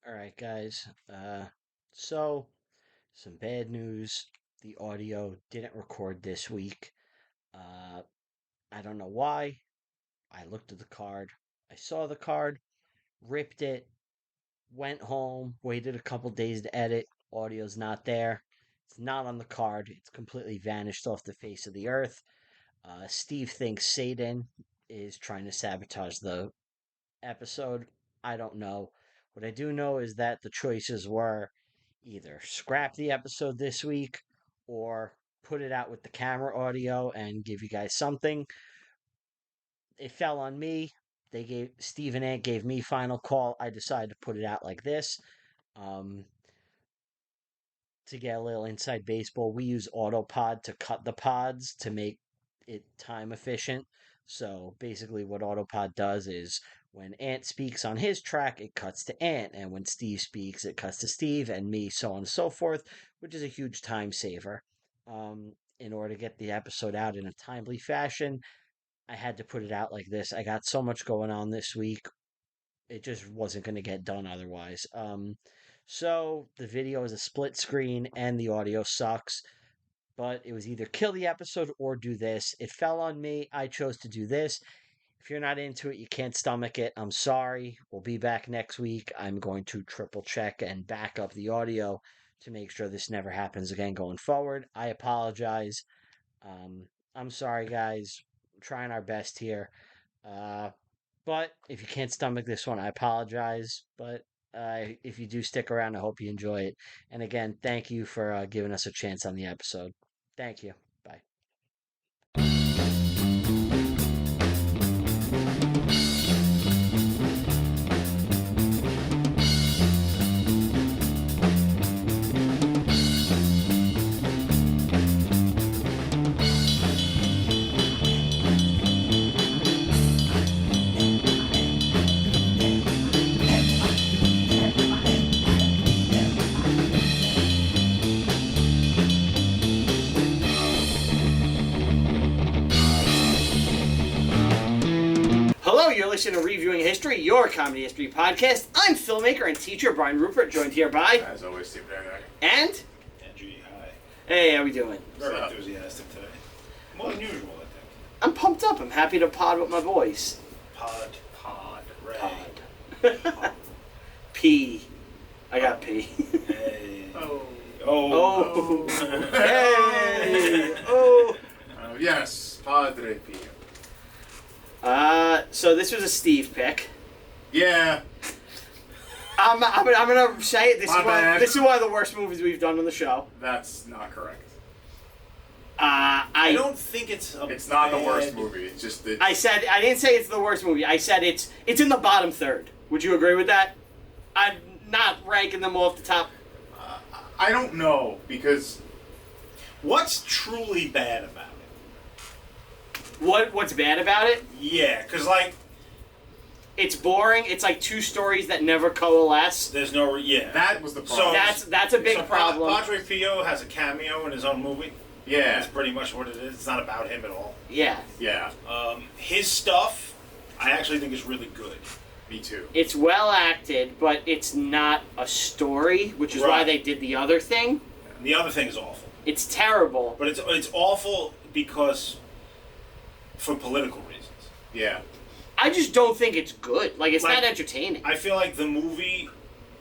All right, guys. So some bad news. The audio didn't record this week. Uh, I don't know why. I looked at the card. I saw the card, ripped it, went home, waited a couple days to edit. Audio's not there. It's not on the card. It's completely vanished off the face of the earth. Steve thinks Satan is trying to sabotage the episode. I don't know. What I do know is that the choices were either scrap the episode this week or put it out with the camera audio and give you guys something. It fell on me. They gave Steve and Ant gave me final call. I decided to put it out like this. Um, to get a little inside baseball, we use Autopod to cut the pods to make it time efficient. So basically, what Autopod does is when Ant speaks on his track, it cuts to Ant, and when Steve speaks, it cuts to Steve and me, so on and so forth, which is a huge time saver. In order to get the episode out in a timely fashion, I had to put it out like this. I got so much going on this week it just wasn't going to get done otherwise. So the video is a split screen and the audio sucks, but it was either kill the episode or do this. It fell on me. I chose to do this. If you're not into it, you can't stomach it. I'm sorry. We'll be back next week. I'm going to triple check and back up the audio to make sure this never happens again going forward. I apologize. I'm sorry, guys. We're trying our best here. Uh, but if you can't stomach this one, I apologize. But if you do stick around, I hope you enjoy it. And again, thank you for giving us a chance on the episode. Thank you. Bye. Hello, you're listening to Reviewing History, your comedy history podcast. I'm filmmaker and teacher Brian Rupert, joined here by... As always, Steve Dagger. And... Andrew, hi. Hey, how we doing? Very enthusiastic today. More than usual, I think. I'm pumped up. I'm happy to pod with my boys. Pod. Ray. Pod. P. I got P. Hey. Oh. Hey. Oh. Yes, Padre Pio. So this was a Steve pick. Yeah. I'm gonna say it. My bad. This is one of the worst movies we've done on the show. That's not correct. I don't think it's a It's not the worst movie. It's just I didn't say it's the worst movie. I said it's in the bottom third. Would you agree with that? I'm not ranking them off the top. I don't know because What's truly bad about it? What's bad about it? Yeah, because, like, It's boring. It's like two stories that never coalesce. there's no... Yeah. that was the problem. That's a big so problem. Padre Pio has a cameo in his own movie. Yeah. That's pretty much what it is. It's not about him at all. Yeah. Yeah. His stuff, I actually think is really good. Me too. It's well acted, but it's not a story, which is why Right. they did the other thing. The other thing is awful. It's terrible. But it's awful because... for political reasons. Yeah. I just don't think it's good. Like, it's Like, not entertaining. I feel like the movie,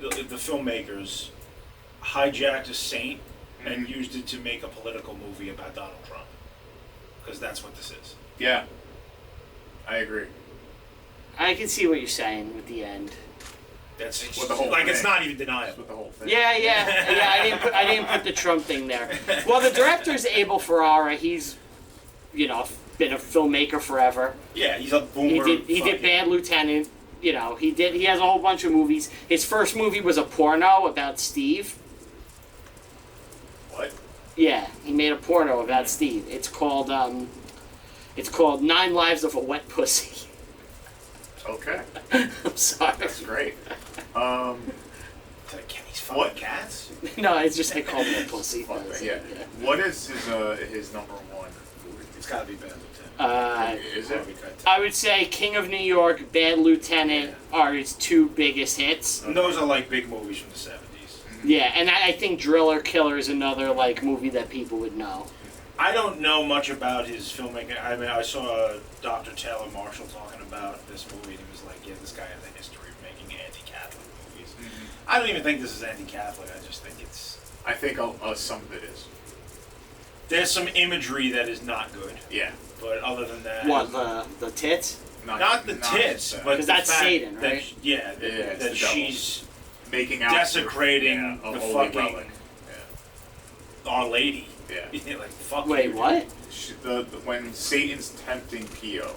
the filmmakers, hijacked a saint and used it to make a political movie about Donald Trump. Because that's what this is. Yeah. I agree. I can see what you're saying with the end. That's With the whole like it's thing. not even With deniable. the whole thing. Yeah. I didn't put the Trump thing there. Well, the director's Abel Ferrara. He's, been a filmmaker forever. Yeah, he's a boomer. He did Bad Lieutenant. He has a whole bunch of movies. His first movie was a porno about Steve. What? Yeah, he made a porno about Steve. It's called 9 Lives of a Wet Pussy. Okay. I'm sorry. That's great. He's fucking cats. No, it's just I call him a pussy. Yeah. What is his number one movie? It's got to be Bad Lieutenant. Is it? I would say King of New York, Bad Lieutenant are his two biggest hits. And those are like big movies from the 70s. Yeah, and I think Driller Killer is another like movie that people would know. I don't know much about his filmmaking. I mean, I saw Dr. Taylor Marshall talking about this movie, and he was like, yeah, this guy has a history of making anti-Catholic movies. Mm-hmm. I don't even think this is anti-Catholic. I just think it's... I think some of it is. There's some imagery that is not good. Yeah. But other than that... What, the tits? Not the tits, but because the that's fact Satan, that, right? yeah, it's that the she's making out desecrating a the holy fucking relic. Our Lady. Yeah. Like, fuck Wait, you, what? When Satan's tempting Pio,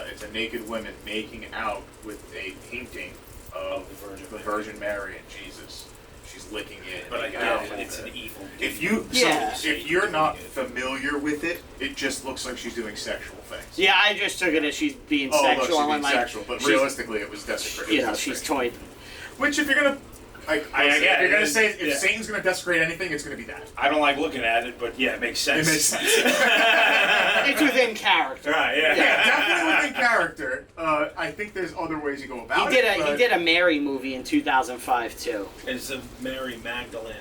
it's a naked woman making out with a painting of the Virgin Mary and Jesus. She's licking it. But I making get out it. with It's it. an evil. If you Yeah. if you're not familiar with it, it just looks like she's doing sexual things. Yeah, I just took it as she's being Oh, look, sexual. she's being and like, sexual, but she's- realistically, it was desecrated. you know, she's toyed. Which, if you're gonna, like, I if get you're it. gonna say if Yeah. Satan's gonna desecrate anything, it's gonna be that. I don't like looking at it, but yeah, it makes sense. It makes sense. It's within character. Right, yeah. Yeah, definitely within character. I think there's other ways you go about He it. did a Mary movie in 2005 too. It's a Mary Magdalene.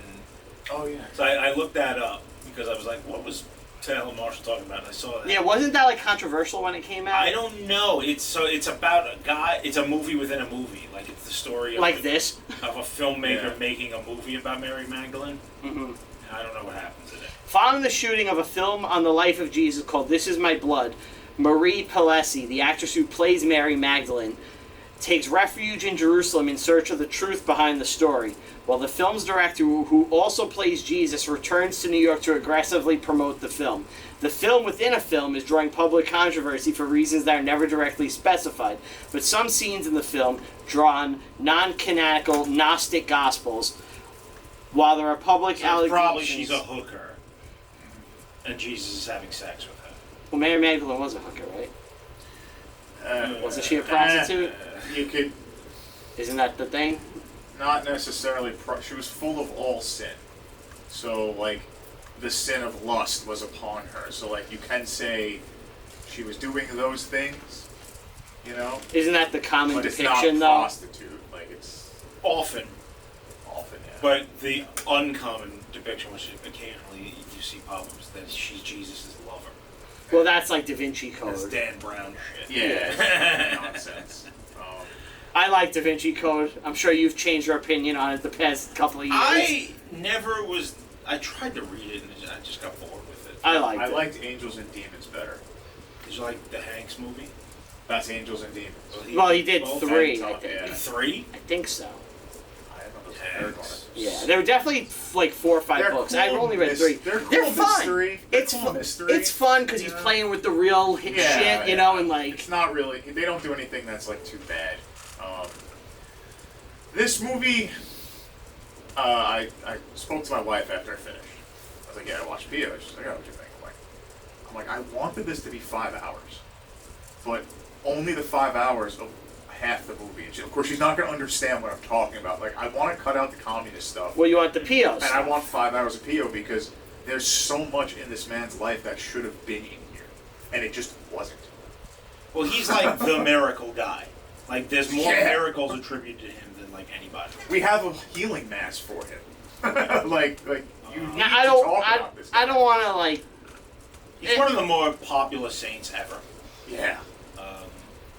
Oh yeah. So I looked that up because I was like, what was Taylor Marshall talking about? And I saw that. Yeah, wasn't that like controversial when it came out? I don't know. It's about a guy. It's a movie within a movie. Like it's the story of like this. of a filmmaker Yeah. making a movie about Mary Magdalene. Mm-hmm. I don't know what happens in it. Following the shooting of a film on the life of Jesus called This Is My Blood, Marie Pelesi, the actress who plays Mary Magdalene, takes refuge in Jerusalem in search of the truth behind the story, while the film's director, who also plays Jesus, returns to New York to aggressively promote the film. The film within a film is drawing public controversy for reasons that are never directly specified, but some scenes in the film draw on non-canonical Gnostic Gospels, while there are public So allegations... probably she's a hooker, and Jesus is having sex with her. Well, Mary Magdalene was a hooker, right? Wasn't she a prostitute? You could Isn't that the thing? not necessarily. She was full of all sin. So like, the sin of lust was upon her. So like, you can say she was doing those things. You know. Isn't that the common But it's depiction, not though? prostitute. Like it's Often, yeah. but the uncommon depiction, which occasionally you see pop up, is that she's Jesus' lover. Well, that's like Da Vinci That's Code. Dan Brown shit. yeah, nonsense. I like Da Vinci Code. I'm sure you've changed your opinion on it the past couple of years. I never was. I tried to read it and I just got bored with it. I liked I it. liked Angels and Demons better. Did you like the Hanks movie? That's Angels and Demons. Well, he did both 3, had I think. yeah. 3? I think so. I haven't read the third one. Yeah, there were definitely like 4 or 5 They're books. cool I've only read 3. They're cool fun. mystery. It's cool fun. mystery. It's fun because he's Yeah. playing with the real shit, you know, and like. It's not really. They don't do anything that's like too bad. This movie, I spoke to my wife after I finished. I was like, "Yeah, I watched Pio." She's like, "Oh, what you think?" I'm like, I wanted this to be 5 hours, but only the 5 hours of half the movie. And of course, she's not going to understand what I'm talking about. Like, I want to cut out the communist stuff. Well, you want the Pio And I want 5 hours of Pio because there's so much in this man's life that should have been in here, and it just wasn't. Well, he's like the miracle guy. Like, there's more Yeah. miracles attributed to him than like anybody. We have a healing mass for him. like you need Now, to talk about this. I don't want to like. He's one of the more popular saints ever. Yeah.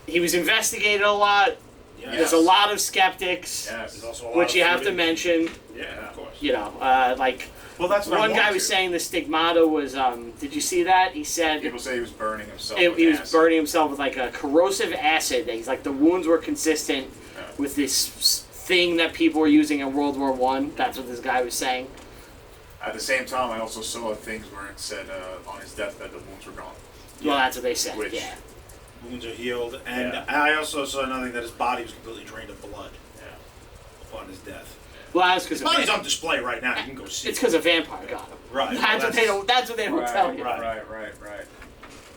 He was investigated a lot. Yeah. There's a lot of skeptics, Yes. There's also a lot which of you have to footage. mention. Yeah, of course. You know, like Well, that's what I one want guy to. was saying the stigmata was. Did you see that? He said People say he was burning himself. he with was acid. burning himself with like a corrosive acid. He's like the wounds were consistent Yeah. with this thing that people were using in World War One. That's what this guy was saying. At the same time, I also saw things where it said on his deathbed the wounds were gone. Well, that's what they said. Which- Yeah. Wounds are healed, and Yeah. I also saw another thing that his body was completely drained of blood Yeah. upon his death. Well, that's His because body's on display right now. You can go see it's it. because a vampire got him. Right. That's what they don't. That's what they don't tell you. right. Right.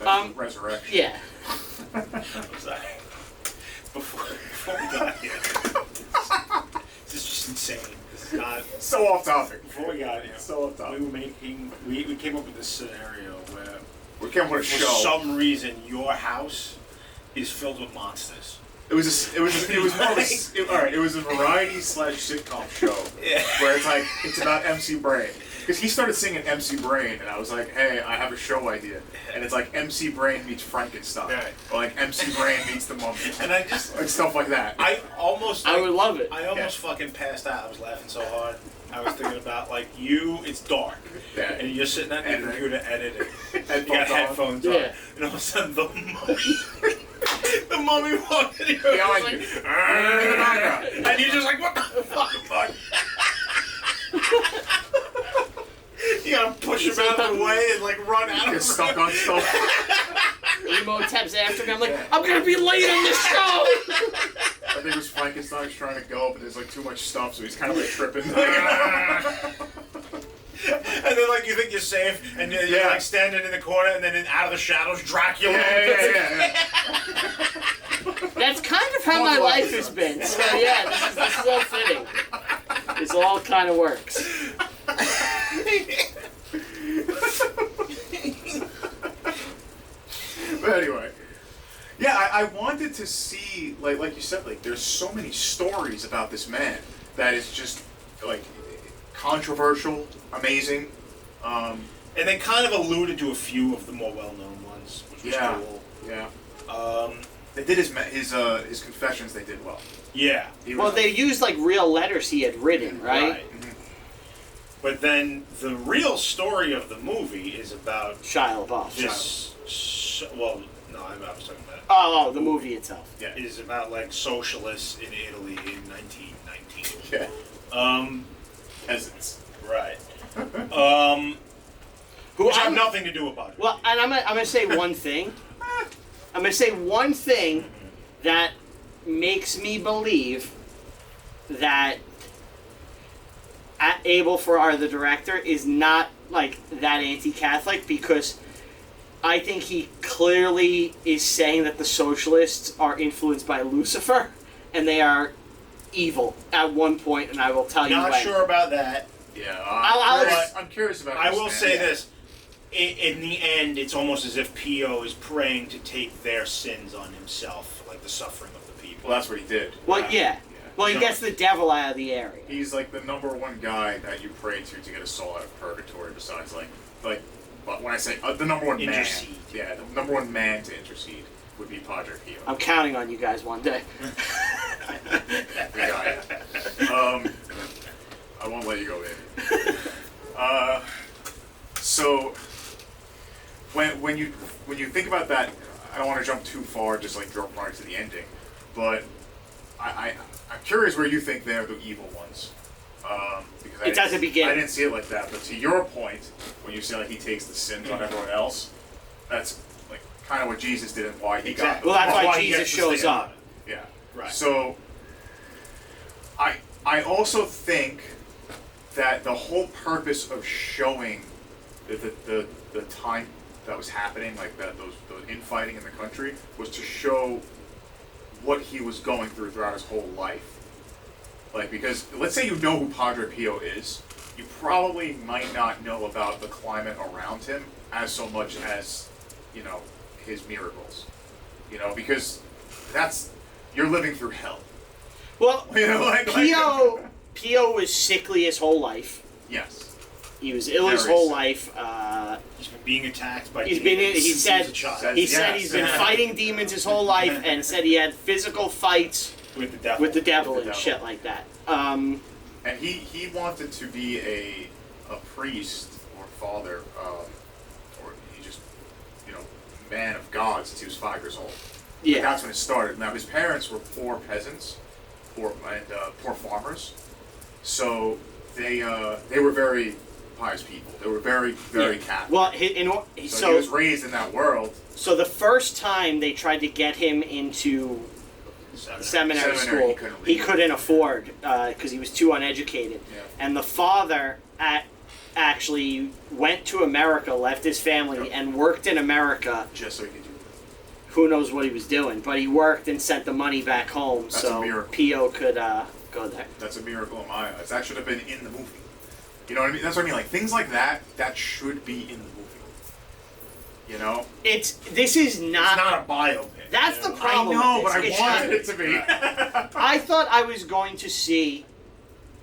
That's resurrection. Yeah. I'm sorry. Before we got here, this is just insane. This is not. So off topic. Before we got here, So off topic. we came up with this scenario where We can't put a For show. some reason, your house is filled with monsters. It was more of it was a variety / sitcom show Yeah. where it's about MC Brain. Because he started singing MC Brain, and I was like, hey, I have a show idea. And it's like MC Brain meets Frankenstein. Right. Or like MC Brain meets the Mummy. And I just... Like stuff like that. I would love it. I almost fucking passed out. I was laughing so hard. I was thinking about, like, it's dark. Yeah. And you're sitting at your computer editing. You got Headphones on. headphones on. Yeah. And all of a sudden, the mummy walked in here. Behind Like, you. In the background. and you're just like, what the fuck? You gotta push him out of the way and, like, run out Get of stuck on stuff. Emo taps after me. I'm like, I'm gonna be late on this show. I think it was Frankenstein's trying to go, but there's like too much stuff, so he's kind of like tripping. And then, like, you think you're safe, and you're like standing in the corner, and then out of the shadows, Dracula. Yeah. That's kind of how my life has been. So yeah, this is all fitting. This all kind of works. But anyway, yeah, I wanted to see, like you said, like there's so many stories about this man that is just like controversial, amazing. And they kind of alluded to a few of the more well-known ones, which was cool. Yeah. They did his confessions. They did well. Yeah. Well, they used like real letters he had written, right? Mm-hmm. But then the real story of the movie is about Shia LaBeouf. this. Well, no, I was talking about. Oh, the movie itself. Yeah. Is about like socialists in Italy in 1919. Yeah. Peasants. Right. Who Which have nothing to do about it. Well, and I'm gonna say one thing. I'm gonna say one thing that makes me believe that Abel Ferrara, the director, is not like that anti-Catholic, because I think he clearly is saying that the socialists are influenced by Lucifer and they are evil at one point, and I will tell you when. Not sure about that. Yeah. I'm curious about. I will say this. In the end, it's almost as if Pio is praying to take their sins on himself, like the suffering of the people. Well, that's what he did. Well, yeah. Well, he gets the devil out of the area. He's like the number one guy that you pray to get a soul out of purgatory. Besides, like when I say the number one Intercede. man, yeah, the number one man to intercede would be Padre Pio. I'm counting on you guys one day. The guy. I won't let you go in. So when you think about that, I don't want to jump too far, just like jump right to the ending, but I'm curious where you think they're the evil ones. Because It doesn't begin. I didn't see it like that, but to your point, when you say like he takes the sins on everyone else, that's like kind of what Jesus did and why he got. Exactly. Well, that's why he Jesus gets to shows stay up. on it. Yeah. Right. So I also think that the whole purpose of showing the time that was happening, like those infighting in the country, was to show what he was going throughout his whole life. Like, because let's say you know who Padre Pio is, you probably might not know about the climate around him as so much as, his miracles. Because you're living through hell. Well, Like Pio was sickly his whole life. yes. He was ill his Very whole sick. life. He's been being attacked by He demons said since a child. he said he's been fighting demons his whole life, and said he had physical fights with the devil. with the devil With the and devil. shit like that. And he wanted to be a priest or father, or he just, man of God since he was 5 years old. But Yeah. that's when it started. Now his parents were poor peasants, poor farmers, so they were very pious people. They were very Catholic. Well, so he was raised in that world. So the first time they tried to get him into seminary school, he couldn't afford because he was too uneducated. Yeah. And the father actually went to America, left his family, and worked in America. Just so he could do that. Who knows what he was doing, but he worked and sent the money back home. That's a so miracle. Pio could go there. That's a miracle in my eyes. That should have been in the movie. You know what I mean? That's what I mean. Like things like that should be in the movie. You know, This is not. it's not a biopic. That's you the know? problem. I know, with but I this. wanted it to be. I thought I was going to see,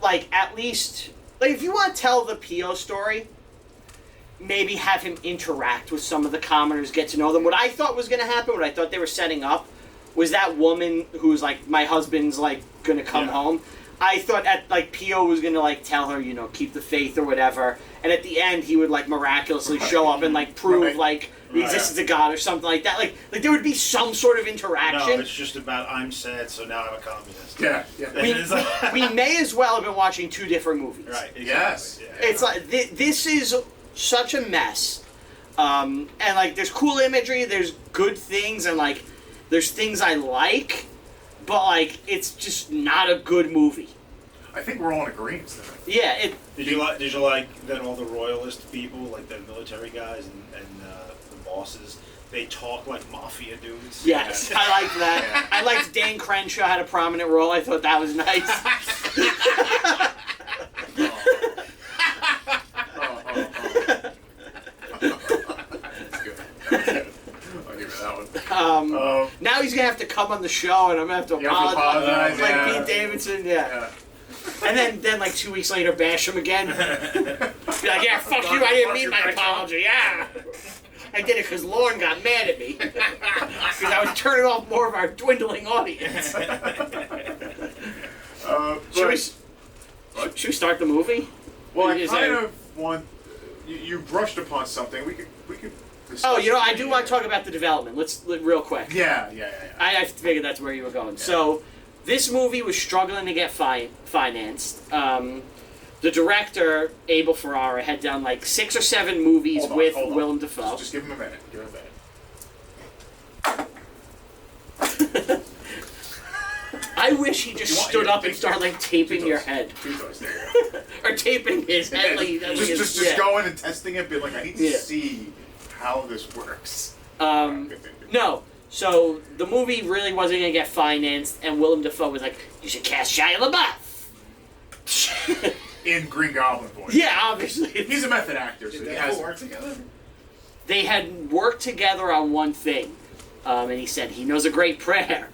like, at least, like, if you want to tell the Pio story, maybe have him interact with some of the commoners, get to know them. What I thought was going to happen, what I thought they were setting up, was that woman who's like, my husband's like going to come home. I thought Pio was going to like tell her, you know, keep the faith or whatever, and at the end he would like miraculously show up and like prove like the existence of God or something like that. Like there would be some sort of interaction. No, it's just about I'm sad, so now I'm a communist. Yeah. We may as well have been watching two different movies. Right. Exactly. Yes. Yeah. It's like this is such a mess, and like there's cool imagery, there's good things, and like there's things I like, but like it's just not a good movie. I think we're all in agreement there. Yeah. Did you like that all the royalist people, like the military guys and the bosses, they talk like mafia dudes? Yes, I liked that. Yeah. I liked Dan Crenshaw had a prominent role. I thought that was nice. That's good. I'll give you that one. Now he's gonna have to come on the show, and I'm gonna have to You have to apologize. apologize, Like yeah. Pete Davidson, yeah. And then like 2 weeks later, bash him again. Be like, yeah, fuck you, I didn't mean my apology. Yeah, I did it because Lorne got mad at me because I was turning off more of our dwindling audience. Should we start the movie? Well, I Is kind that- of want you brushed upon something. We could. Discuss Oh, you know, it I do want to talk about the development. Let's real quick. Yeah. I figured that's where you were going. So, this movie was struggling to get financed. The director, Abel Ferrara, had done like 6 or 7 movies Hold on, with hold on. Willem Dafoe. Just give him a minute. I wish he just stood up and started like taping your head. Two toys, there you go. Or taping his head. Like, Just going and testing it, be like, I need to Yeah. see how this works. No. So, the movie really wasn't going to get financed, and Willem Dafoe was like, you should cast Shia LaBeouf. In Green Goblin voice. Yeah, obviously. He's a method actor, so he has. work together? They had worked together on one thing, and he said, he knows a great prayer.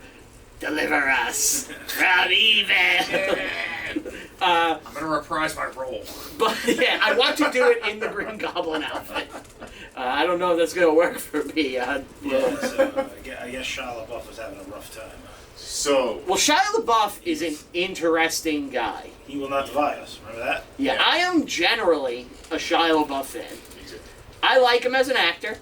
Deliver us from evil. I'm gonna reprise my role. But yeah, I want to do it in the Green Goblin outfit. I don't know if that's gonna work for me. So I guess Shia LaBeouf was having a rough time. So. Well, Shia LaBeouf is an interesting guy. He will not divide us. Remember that? Yeah, I am generally a Shia LaBeouf fan. Me too. I like him as an actor.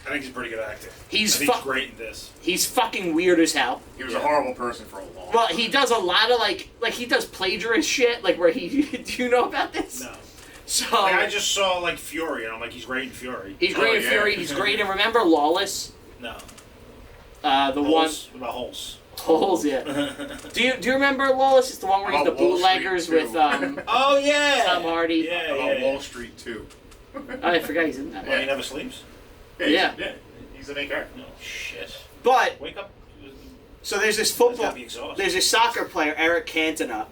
I think he's a pretty good actor. He's I think he's great in this. He's fucking weird as hell. He was a horrible person for a long Well, time. he does a lot of like he does plagiarist shit, like where he. Do you know about this? No. So Like, I just saw like Fury, and I'm like, he's great in Fury. he's great in yeah. Fury. He's great in Remember Lawless. No. The Holes? What about Holes? Holes, yeah. do you remember Lawless? It's the one where he's the About Wall Street, bootleggers too. with Oh yeah. Tom Hardy. Yeah, About yeah. Wall Street too. I forgot he's in that. Well, he never sleeps. Yeah. He's an A character. No shit. But Wake up. so there's this That's football. gotta be exhausting. There's a soccer player, Eric Cantona.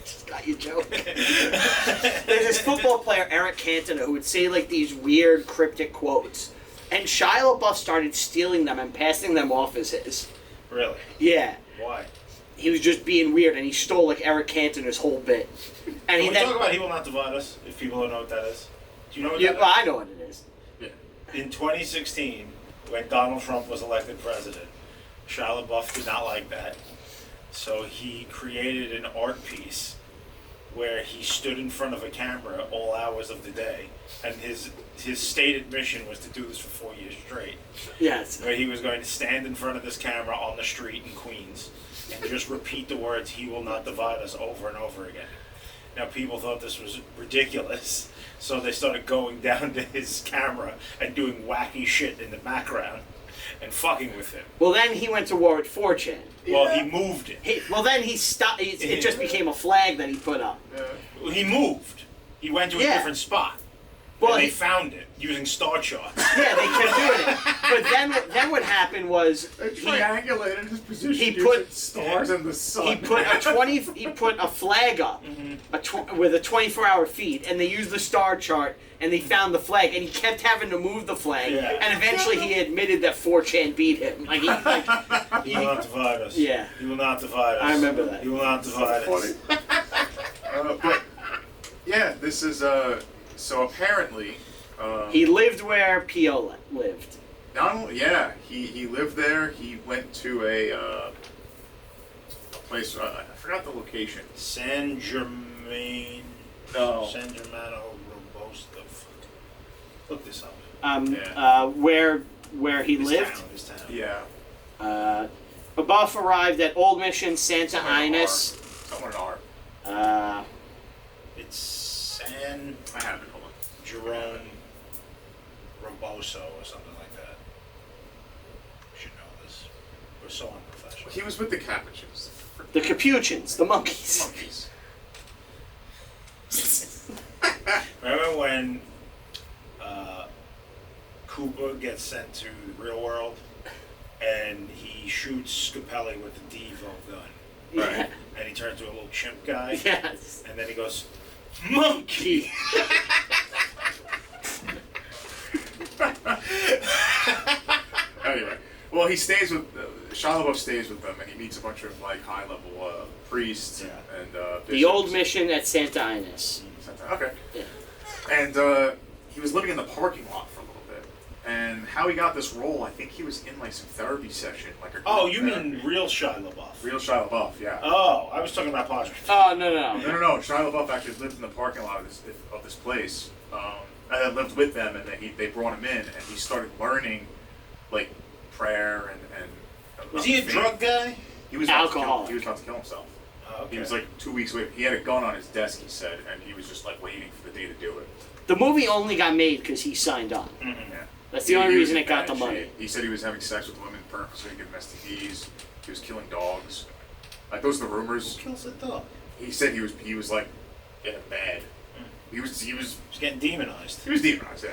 Just got you joke. There's this football player, Eric Cantona, who would say like these weird cryptic quotes, and Shia LaBeouf started stealing them and passing them off as his. Really? Yeah. Why? He was just being weird, and he stole like Eric Cantona's whole bit. And Can he we then. talk about He Will Not Divide Us? If people don't know what that is. Do you know what Yeah, that well, is? I know what it is. In 2016, when Donald Trump was elected president, Shia LaBeouf did not like that. So he created an art piece where he stood in front of a camera all hours of the day, and his stated mission was to do this for 4 years straight. Yes. Where he was going to stand in front of this camera on the street in Queens and just repeat the words, "He will not divide us," over and over again. Now, people thought this was ridiculous, so they started going down to his camera and doing wacky shit in the background and fucking with him. Well, then he went to war with 4chan. Well, he moved it. Well, then he stopped. It just became a flag that he put up. He moved. He went to a Yeah. different spot. Well, and they he- found it. using star charts. Yeah, they kept doing it. But then what happened was They triangulated his position he using put- stars and the sun. he put a flag up with a 24-hour feed, and they used the star chart, and they found the flag, and he kept having to move the flag, Yeah. and eventually he admitted that 4chan beat him. Like, He will not divide us. Yeah. He will not divide us. I remember that. He will not divide us. Funny. But yeah, this is so apparently he lived where Pio lived. not only, yeah, he lived there. He went to a place, I forgot the location. San Germain. No. San Germano Robusto. Look this up. Yeah. Where he lived. His town. Yeah. LaBeouf arrived at Old Mission Santa Ines. Someone an R. It's San I have it, hold on. Jerome Roboso or something like that. We should know this. We're so unprofessional. He was with the Capuchins. The Capuchins, the monkeys. Monkeys. Remember when Cooper gets sent to the real world and he shoots Scapelli with the Devo gun? Yeah. And he turns to a little chimp guy. Yes. And then he goes, monkey! Anyway, well, he stays with Shia LaBeouf stays with them, and he meets a bunch of like high-level priests and The bishops. Old Mission at Santa Ines. Okay. Yeah. And he was living in the parking lot for a little bit. And how he got this role, I think he was in like some therapy session, like a Oh, group you therapy. mean real Shia LaBeouf? Real Shia LaBeouf? Yeah. Oh, I was talking about Padre Pio. Oh, no. No. Shia LaBeouf actually lived in the parking lot of this place, and then lived with them, and then they brought him in, and he started learning, like, prayer and Was he a faith. drug guy? He was about Alcoholic. he was about to kill himself. Oh, okay. He was like 2 weeks away. He had a gun on his desk, he said, and he was just like waiting for the day to do it. The movie only got made because he signed on. Yeah. That's the He only was reason in it got the bad money. shape. He said he was having sex with women purposely to give him STDs. He was killing dogs. Like, those are the rumors. Who kills a dog? He said he was like bad. He was He's getting demonized. demonized, yeah.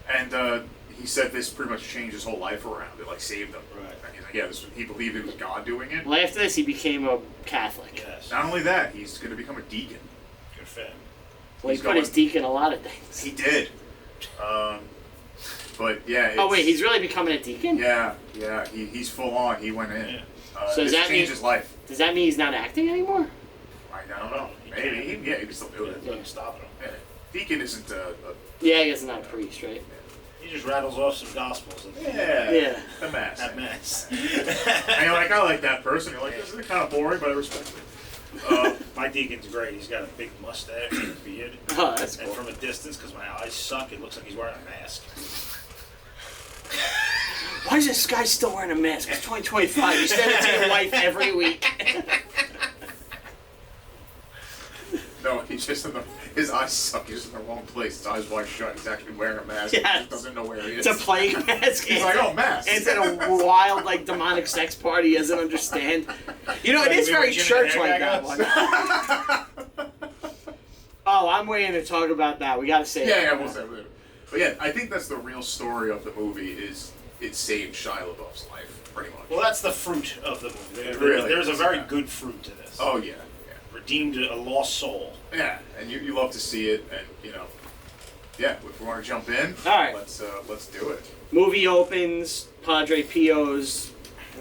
And he said this pretty much changed his whole life around. It like saved him. Right. And he's like, yeah, he believed it was God doing it. Well, after this, he became a Catholic. Yes. Not only that, he's going to become a deacon. Good for him. Well, he He's put his going- deacon in a lot of things. He did. But yeah. Oh, wait, it's- he's really becoming a deacon? Yeah. He's full on. He went in. Yeah. So does this that changed mean- his life. Does that mean he's not acting anymore? I don't know. Maybe. Yeah, he can still do it. There's nothing stopping him. Yeah. Deacon isn't Yeah, I guess he's not a priest, right? He just rattles off some gospels. Yeah. a mass. At mass. And you're like, I like that person. You're like, this is kind of boring, but I respect it. My deacon's great. He's got a big mustache and a beard. Oh, that's And cool. from a distance, because my eyes suck, it looks like he's wearing a mask. Why is this guy still wearing a mask? It's 2025. You send it to your wife every week. No, he's just his eyes suck. He's just in the wrong place. His eyes wide shut. He's actually wearing a mask. Yes. He just doesn't know where he is. It's a plague mask. He's like, oh, mask. It's at a wild, like, demonic sex party. He doesn't understand. You know, it is very church-like, that one. Oh, I'm waiting to talk about that. We got to say Yeah, that. we'll say it. But yeah, I think that's the real story of the movie. Is it saved Shia LaBeouf's life pretty much? Well, that's the fruit of the movie. It really There's a is, very yeah. good fruit to this. Oh yeah, Redeemed a lost soul. yeah. And you love to see it, and yeah. If we want to jump in, All right. let's do it. Movie opens. Padre Pio's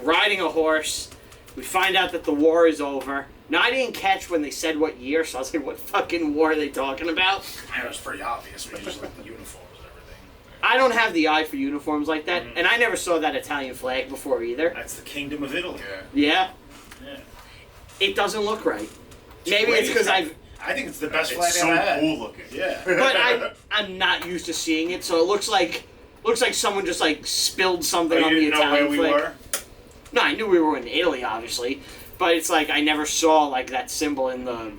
riding a horse. We find out that the war is over. Now, I didn't catch when they said what year, so I was like, what fucking war are they talking about? I know it's pretty obvious. We just like the uniforms and everything. I don't have the eye for uniforms like that, and I never saw that Italian flag before either. That's the Kingdom of Italy. Yeah. Yeah? Yeah. It doesn't look right. Maybe great. it's because I think it's the best flag It's I've so ever had. cool looking. Yeah. but I'm not used to seeing it, so it looks like someone just like spilled something Oh, on you the didn't know where Italian we flag. were? No, I knew we were in Italy, obviously, but it's like I never saw like that symbol in the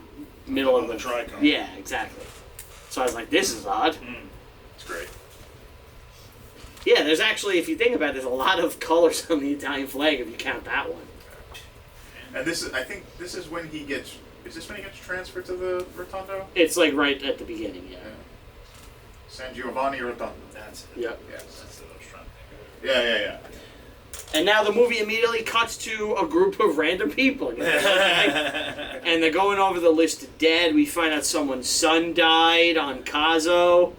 middle of On the the tricone. Yeah, exactly. So I was like, this is odd. It's great. Yeah, there's actually, if you think about it, there's a lot of colors on the Italian flag if you count that one. And I think this is when he gets. Is this when he gets transferred to the Rotondo? It's like right at the beginning, yeah. San Giovanni Rotondo. That's it. Yep. Yes. That's what I was trying to think Yeah. And now the movie immediately cuts to a group of random people. of. And they're going over the list of dead. We find out someone's son died on Corzo,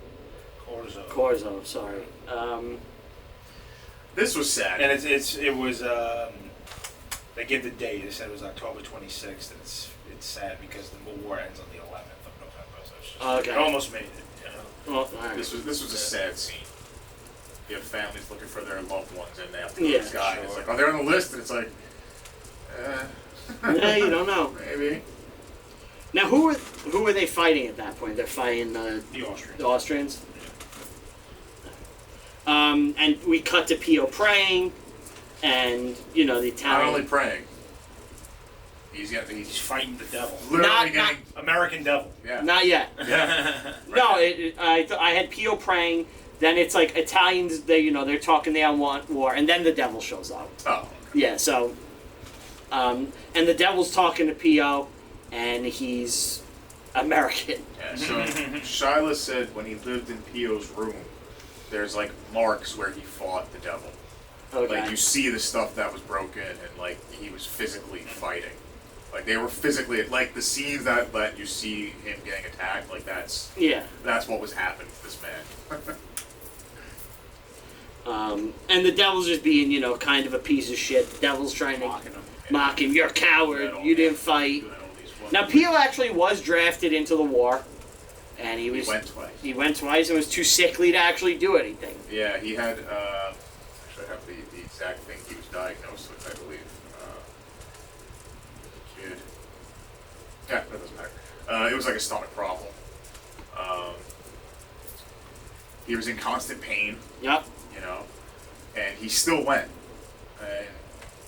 sorry. This was sad. And it was they give the date. They said it was October 26th. It's sad because the war ends on the 11th of November. So it's just, Okay. it almost made it. Well, all right. This was a sad scene. You have families looking for their loved ones, and they have to Yeah, this guy. sure. It's like, oh, they're on the list, and it's like, Yeah, you don't know. maybe. Now, who are they fighting at that point? They're fighting The Austrians. the Austrians. And we cut to Pio praying, and the Not Italian. only praying. He's He's fighting the devil. literally Not- getting. American devil. Yeah. Not yet. Yeah. No, I had Pio praying. Then it's like Italians. They're talking they want war, and then the devil shows up. Oh. Yeah. So, and the devil's talking to Pio, and he's American. Yeah. So Shia said when he lived in Pio's room, there's like marks where he fought the devil. Okay. Like you see the stuff that was broken, and like he was physically fighting. Like they were physically like the scenes that you see him getting attacked. Like that's what was happening to this man. And the devil's just being, kind of a piece of shit. The devil's trying to mock him. You're a coward. You didn't fight. Now, Pio actually was drafted into the war, and he went twice. He went twice and was too sickly to actually do anything. Yeah, he had. Actually, I have the exact thing he was diagnosed with. I believe. Kid. Yeah, that doesn't matter. It was like a stomach problem. He was in constant pain. Yep. And he still went, and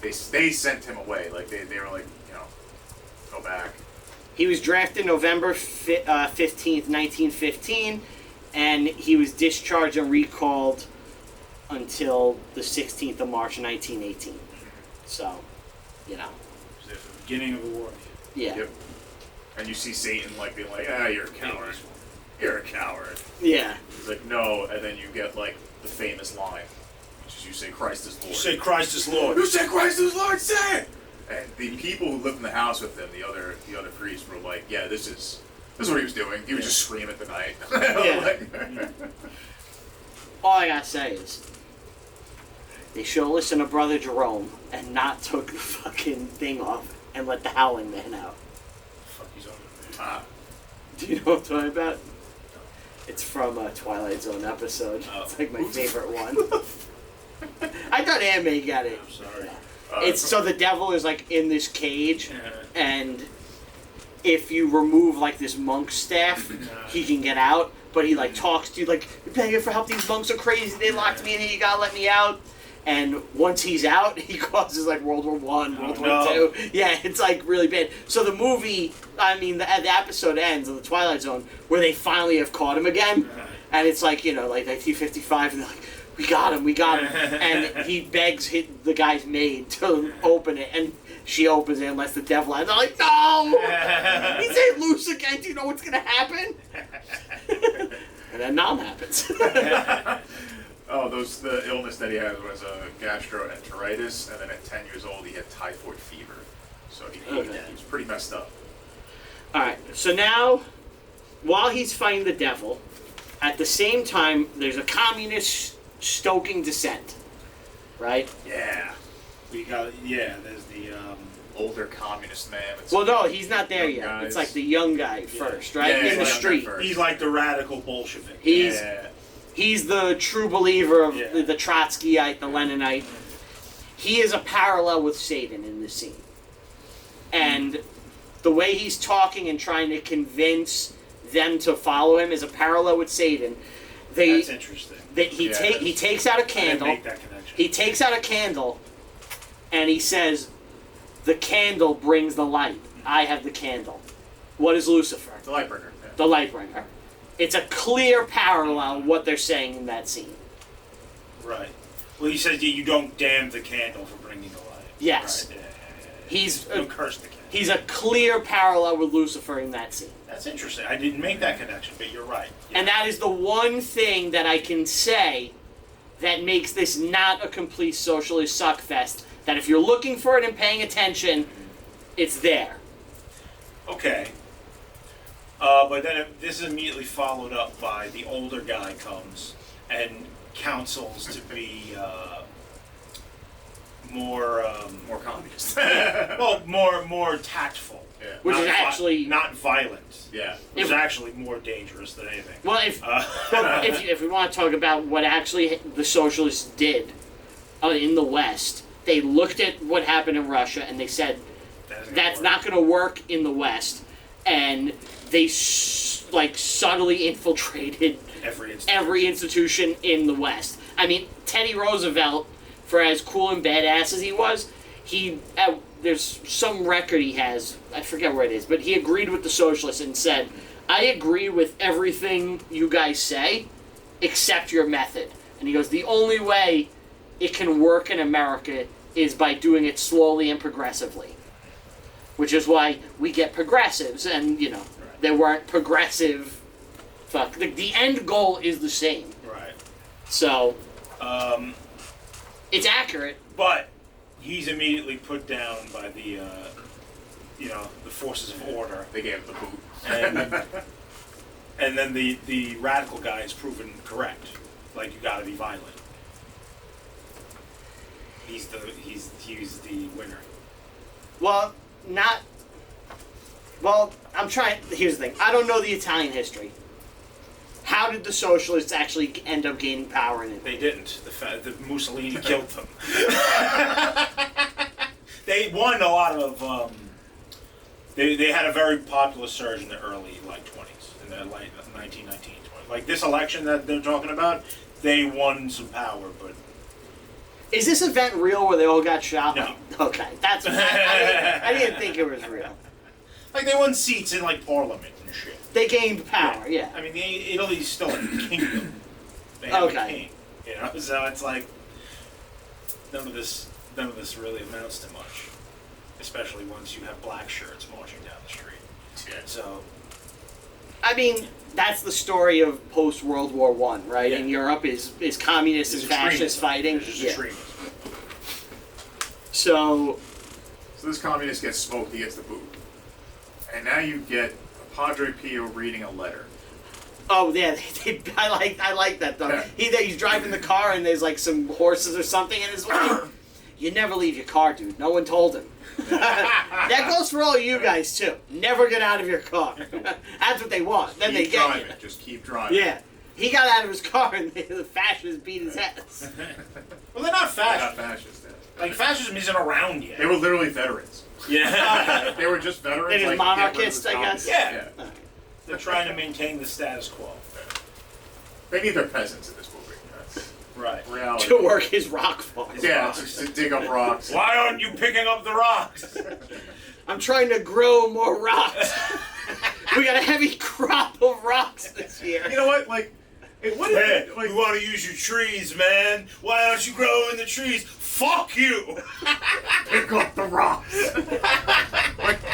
they sent him away. Like they were like, go back. He was drafted November 15th, 1915, and he was discharged and recalled until the 16th of March, 1918. So, It was the beginning of the war. yeah. Yep. And you see Satan like being like, you're a coward. You're a coward. Yeah. He's like, no, and then you get like the famous line, which is you say Christ is Lord. You say Christ is Lord. You say Christ is Lord, say it! And the people who lived in the house with him, the other priests, were like, yeah, this is what he was doing. He would just scream at the night. Yeah. All I gotta say is, they should have listened to Brother Jerome and not took the fucking thing off and let the Howling Man out. Fuck, he's on Do you know what I'm talking about? It's from a Twilight Zone episode. Oh. It's like my favorite one. I thought Anime got it. I'm sorry. It's so the devil is like in this cage, and if you remove like this monk's staff, he can get out. But he like talks to you like, "You're begging for help. These monks are crazy. They locked me in here. You gotta let me out." And once he's out, he causes like World War I, World War II. Yeah, it's like really bad. So the movie, the episode ends of the Twilight Zone where they finally have caught him again, and it's like like 1955, and they're like, we got him, and he begs the guy's maid to open it, and she opens it and lets the devil out. And they're like, no, he's ain't loose again. Do you know what's gonna happen? And then Nom happens. The illness that he had was a gastroenteritis, and then at 10 years old he had typhoid fever. So he was pretty messed up. All right, so now, while he's fighting the devil, at the same time, there's a communist stoking dissent, right? Yeah. There's the Older communist man. Well, no, he's not there yet. Guys. It's like the young guy first, right? Yeah, in the he's street. first. he's like the radical Bolshevik. He's the true believer of Yeah. the Trotskyite, the Leninite. He is a parallel with Satan in this scene. And the way he's talking and trying to convince them to follow him is a parallel with Satan. That's interesting. He takes out a I didn't candle. make that connection. He takes out a candle and he says, "The candle brings the light. I have the candle." What is Lucifer? The light bringer. Yeah. The light bringer. It's a clear parallel what they're saying in that scene. Right. Well, he says you don't damn the candle for bringing the light. Yes. Right. Don't curse the cat. He's a clear parallel with Lucifer in that scene. That's interesting. I didn't make that connection, but you're right. Yeah. And that is the one thing that I can say that makes this not a complete socialist suckfest. That if you're looking for it and paying attention, it's there. Okay. But then this is immediately followed up by the older guy comes and counsels to be more communist. well, more tactful. Yeah. Which Not is actually... not violent. Yeah. Which is actually more dangerous than anything. Well, if we want to talk about what actually the socialists did in the West, they looked at what happened in Russia and they said, that's not going to work in the West. And they subtly infiltrated every institution in the West. I mean, Teddy Roosevelt, for as cool and badass as he was, there's some record he has, I forget where it is, but he agreed with the socialists and said, I agree with everything you guys say, except your method. And he goes, the only way it can work in America is by doing it slowly and progressively. Which is why we get progressives, and, there weren't progressive... The end goal is the same. Right. So, it's accurate. But he's immediately put down by the forces of order. They gave him the boot. And then the radical guy is proven correct. Like, you gotta be violent. He's the winner. Well, here's the thing. I don't know the Italian history. How did the socialists actually end up gaining power in it? They didn't. The Mussolini killed them. They won a lot of... They had a very popular surge in the early 20s, in the late 1919, 20. Like this election that they're talking about, they won some power, but... Is this event real where they all got shot? No. Okay, that's... I didn't think it was real. Like, they won seats in, Parliament and shit. They gained power, yeah. I mean, Italy's still a kingdom. They have a king, So it's like, none of this really amounts to much. Especially once you have black shirts marching down the street. Yeah. So... I mean, that's the story of post-World War I, right? Yeah. In Europe is communists and fascists fighting. It's just extremism. So this communist gets smoked, he gets the boot. And now you get Padre Pio reading a letter. oh yeah, I like that though. Yeah. He's driving the car and there's some horses or something in his way. You never leave your car, dude. No one told him. That goes for all you guys too. Never get out of your car. That's what they want. Then they Keep get driving. you. Just keep driving. Yeah. He got out of his car and the fascists beat his ass. Well, they're not They're not fascists. fascists. Fascism isn't around yet. They were literally veterans. Yeah. They were just veterans. They're just monarchists, I guess. Yeah. They're trying to maintain the status quo. They need their peasants in this movie. That's Right. reality. To work his rock farm. Yeah, just to dig up rocks. Why aren't you picking up the rocks? I'm trying to grow more rocks. We got a heavy crop of rocks this year. You know what? What is Hey, it? we want to use your trees, man. Why aren't you growing the trees? Fuck you! Pick up the rocks.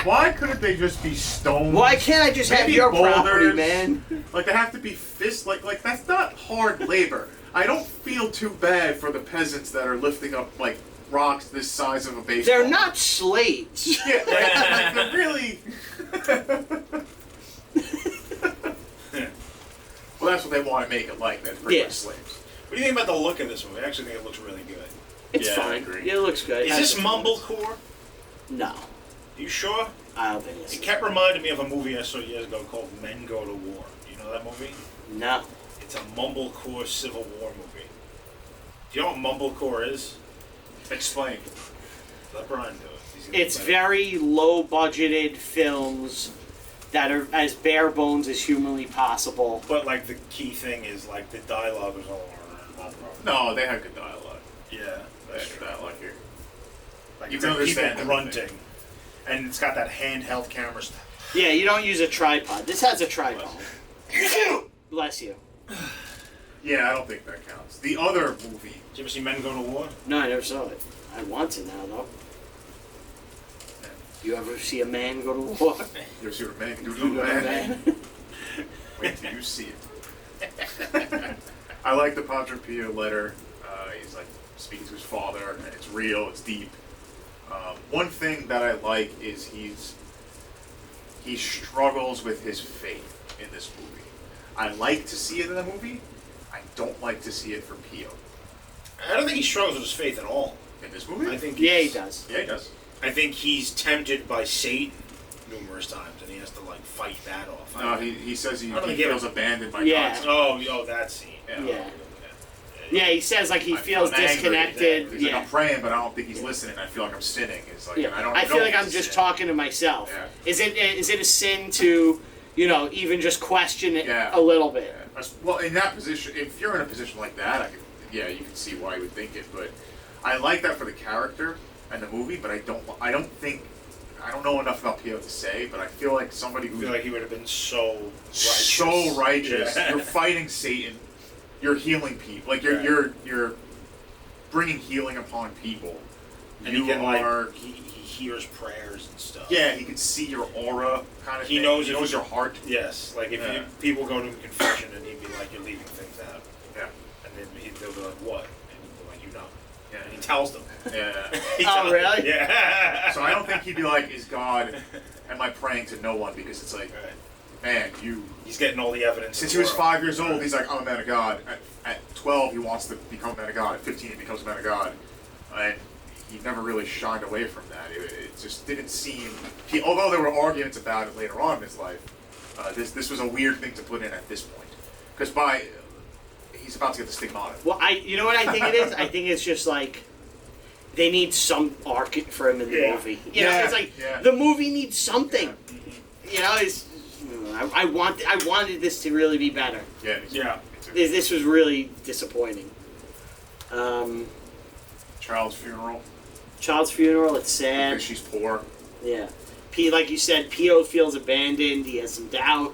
Why couldn't they just be stone? Why can't I just have Maybe your property, boulders. man? They have to be fist. That's not hard labor. I don't feel too bad for the peasants that are lifting up rocks this size of a baseball. They're not slaves. Yeah, they're really. Well, that's what they want to make it like. They're pretty much slaves. What do you think about the look of this movie? I actually think it looks really good. It's Yeah, I fine. agree. Yeah, it looks good. Is this mumblecore? No, You sure? I don't think It it's. kept reminding me of a movie I saw years ago called Men Go to War. Do you know that movie? No. It's a mumblecore Civil War movie. Do you know what mumblecore is? Explain. Let Brian do it. It's very low-budgeted films that are as bare bones as humanly possible. But the key thing is the dialogue is all. No, they have good dialogue. Yeah, They that's have good true. dialogue here. You You can can understand people everything. grunting, and it's got that handheld camera stuff. Yeah, you don't use a tripod. This has a tripod. Bless you. Yeah, I don't think that counts. The other movie. Did you ever see Men Go to War? No, I never saw it. I want to now, though. You ever see a man go to war? You ever see what a man can do to You a know what I man? mean? Wait till you see it. I like the Padre Pio letter. He's like speaking to his father, and it's real, it's deep. One thing that I like is he struggles with his faith in this movie. I like to see it in the movie. I don't like to see it for Pio. I don't think he struggles with his faith at all. In this movie? I think Yeah, he does. Yeah, he does. I think he's tempted by Satan numerous times, and he has to like fight that off. No, he says he I don't think feels abandoned by Yeah. God. Oh, that scene. Yeah. Yeah, he says like he I feels feel angry. disconnected. He's Yeah. like, I'm praying, but I don't think he's listening. I feel like I'm sinning. It's like, Yeah. I don't. I feel know like if I'm it's just sin. talking to myself. Yeah. Is it a sin to, even just question it Yeah. a little bit? Yeah. Well, in that position, if you're in a position like that, you can see why you would think it. But I like that for the character and the movie. But I don't know enough about Pio to say. But I feel like somebody I who's feel like he would have been so righteous. so righteous. Yeah. You're fighting Satan. You're healing people. Like Right. you're bringing healing upon people. And You he can are. he hears prayers and stuff. Yeah, he can see your aura, kind of. He thing. knows He if knows you- your heart. Yes, like if Yeah. people go to him confession and he'd be like, "You're leaving things out," Yeah. and then they'll be like, "What?" And he'd be like, "You know." Yeah. And he tells them. Yeah. He Oh, tells them. really? Yeah. So I don't think he'd be like, "Is God? Am I praying to no one?" Because it's like, Right. man, you. He's getting all the evidence. Since in he the was world. 5 years old, he's like, I'm a man of God. At 12, he wants to become a man of God. At 15, he becomes a man of God. And he never really shined away from that. It just didn't seem. Although there were arguments about it later on in his life, this was a weird thing to put in at this point. Because he's about to get the stigmata. Well, you know what I think it is? I think it's just like they need some arc for him in the Yeah. movie. Yeah, It's like yeah. the movie needs something. It's. I wanted this to really be better. Yeah. Yeah. This was really disappointing. Child's funeral. Child's funeral. It's sad. Because she's poor. Yeah. Like you said, Pio feels abandoned. He has some doubt.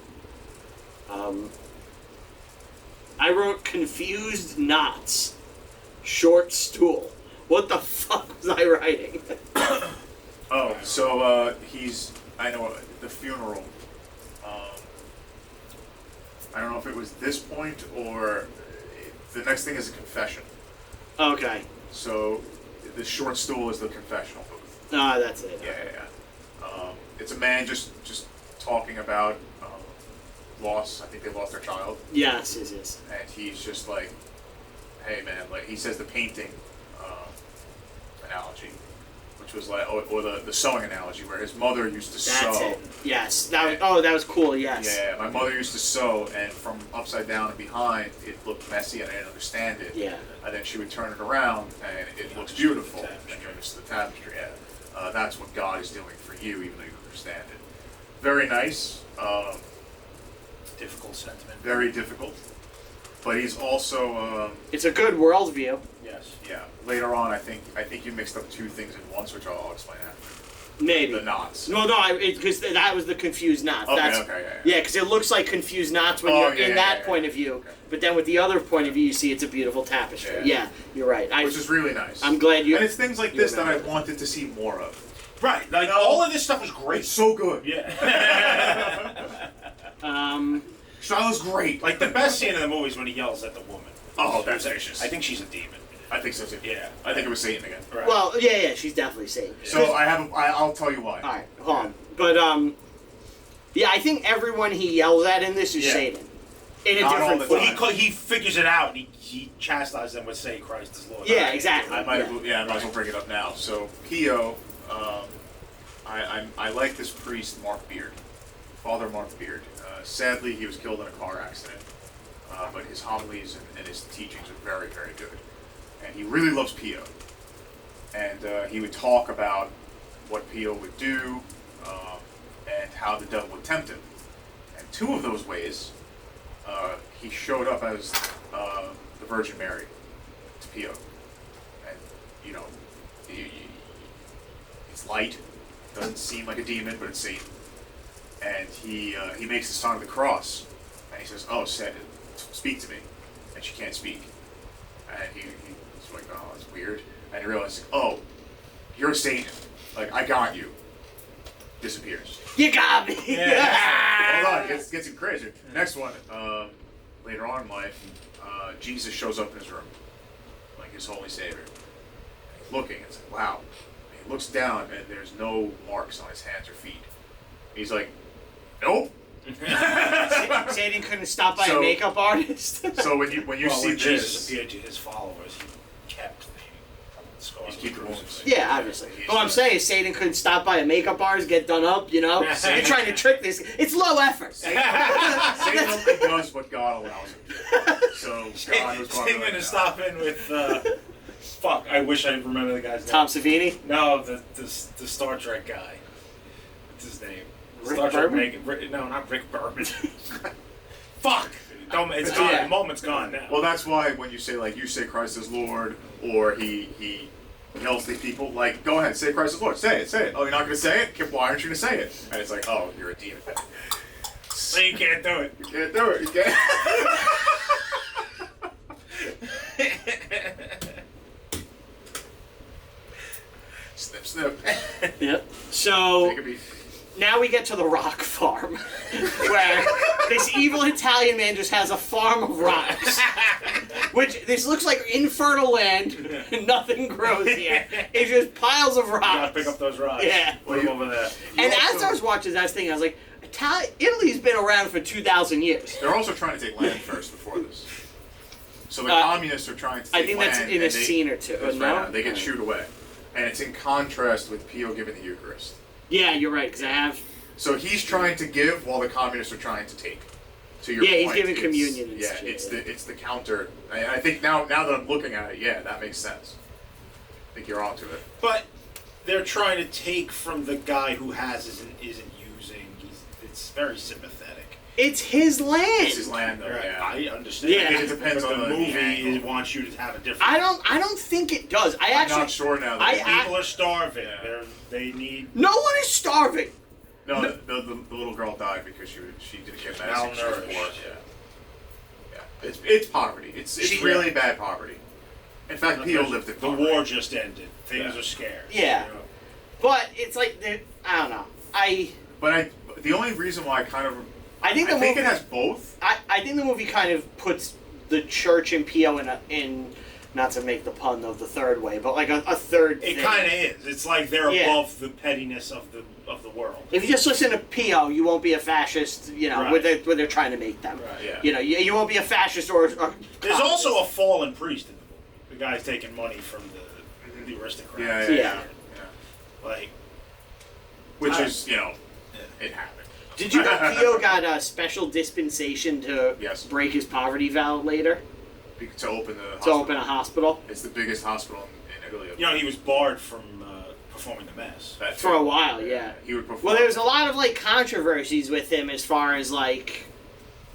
I wrote confused knots. Short stool. What the fuck was I writing? Oh, so I know the funeral. I don't know if it was this point or the next thing is a confession. Okay. So the short stool is the confessional booth. Ah, that's it. Yeah. It's a man just talking about loss. I think they lost their child, Yes. and he's just like, "Hey, man!" Like he says the painting analogy, which was like, or the sewing analogy, where his mother used to That's sew. it. Yes. That was cool. Yes. Yeah, my mother used to sew, and from upside down and behind, it looked messy, and I didn't understand it. Yeah. And then she would turn it around, and it looks beautiful. And you understand the tapestry. Yeah. That's what God is doing for you, even though you understand it. Very nice. Difficult sentiment. Very difficult. But he's also, It's a good worldview. Yes. yeah. Later on, I think you mixed up two things in one, which I'll explain after. Maybe. The knots. No, because that was the confused knots. Okay, That's, okay, yeah. Yeah, because it looks like confused knots when Oh, you're yeah, in yeah, that yeah, point yeah. of view. Okay. But then with the other point of view, you see it's a beautiful tapestry. Yeah. Yeah, you're right. Which is really nice. I'm glad you. And it's things like you this that I remember. wanted to see more of. Right. Like No. all of this stuff was great. It's so good. Yeah. Shiloh's great. Like the best scene in the movie is when he yells at the woman. Oh, that's vicious. I think she's a demon. I think so too. Yeah. I think it was Satan again. Right. Well, yeah, she's definitely safe. So I'll tell you why. All right, hold on. But yeah, I think everyone he yells at in this is Yeah. Satan, in a Not all different the form. time. he figures it out and he chastises them with "Say Christ is Lord." Yeah, exactly. I might as well bring it up now. So Pio, I like this priest Mark Beard, Father Mark Beard. Sadly, he was killed in a car accident, but his homilies and his teachings are very, very good, and he really loves Pio. And he would talk about what Pio would do, and how the devil would tempt him. And two of those ways, he showed up as the Virgin Mary to Pio. And, you know, it's light, doesn't seem like a demon, but it's Satan. And he makes the sign of the cross, and he says, "Oh, speak to me," and she can't speak. And he's like, "Oh, that's weird." And he realizes, "Oh, you're Satan. Like, I got you." disappears. You got me. Hold on, it gets even crazier. Next one, later on in life, Jesus shows up in his room, like his holy savior. And he's looking, it's like, wow. And he looks down, and there's no marks on his hands or feet. He's like, nope. Satan couldn't stop by a So- makeup artist. So when you Well, see when Jesus this, appeared to his followers, he kept the scars. he's keeping wounds. Yeah, obviously. He's But what I'm the- saying is Satan couldn't stop by a makeup artist, get done up, you know? You're trying to trick this. It's low effort. Satan only does what God allows him to. So God was Satan gonna stop in with. Fuck! I wish I remember the guy's name. Tom Savini? No, the Star Trek guy. What's his name? Rick Star Trek Berman? no, not Rick Berman. Fuck! It's gone. Yeah. The moment's gone now. Well, that's why when you say Christ is Lord, or he yells at people, like, go ahead, say Christ is Lord, say it. Oh, you're not going to say it? Why aren't you going to say it? And it's like, oh, you're a demon. So you can't do it. You can't do it. You can't. Snip, snip. Yep. So Take a beat. now we get to the rock farm, where this evil Italian man just has a farm of rocks. Which, this looks like infertile land, nothing grows here. It's just piles of You gotta rocks. pick up those rocks. Yeah. Put them over there. And as also- I was watching that thing, I was like, Italy's been around for 2,000 years. They're also trying to take land first before this. So the communists are trying to I take think land. that's in and a scene or two. That's no? right. They get shooed away. And it's in contrast with Pio giving the Eucharist. Yeah, you're right, because I have... So he's trying to give while the communists are trying to take. To your Yeah, he's point, giving it's- communion and Yeah, shit, it's the counter. I think now that I'm looking at it, yeah, that makes sense. I think you're onto it. But they're trying to take from the guy who has isn't using. It's very sympathetic. It's his land! It's his land, though. Yeah. I understand. Yeah. It depends but on the the movie angle. wants you to have a different. I don't think it does. I'm not sure now. That People are starving. Yeah. They need. No one is starving! no, the little girl died because she didn't get medicine. She was Malnourished. poor. Yeah. It's poverty. It's really bad poverty. In fact, Pio lived in The poverty. war just ended. Things Yeah. are scarce. Yeah. You know? But it's like, I don't know. But the only reason why I kind of I think I the think movie... it has both. I think the movie kind of puts the church and Pio in not to make the pun of the third way, but like a third It thing. kind of is. It's like they're Yeah. above the pettiness of the world. If you just listen to Pio, you won't be a fascist, you know, Right. what they're trying to make them. Right. Yeah. You know, you won't be a fascist or There's communist. also a fallen priest in the movie. The guy's taking money from the aristocrats. Yeah. Like, Which I- is, it happened. Did you know Pio got a special dispensation to Yes. break his poverty vow later? To open the To hospital. open a hospital? It's the biggest hospital in Italy. you know, he was barred from performing the mass. That For too. a while, yeah. He would perform. Well, there was a lot of, like, controversies with him as far as, like...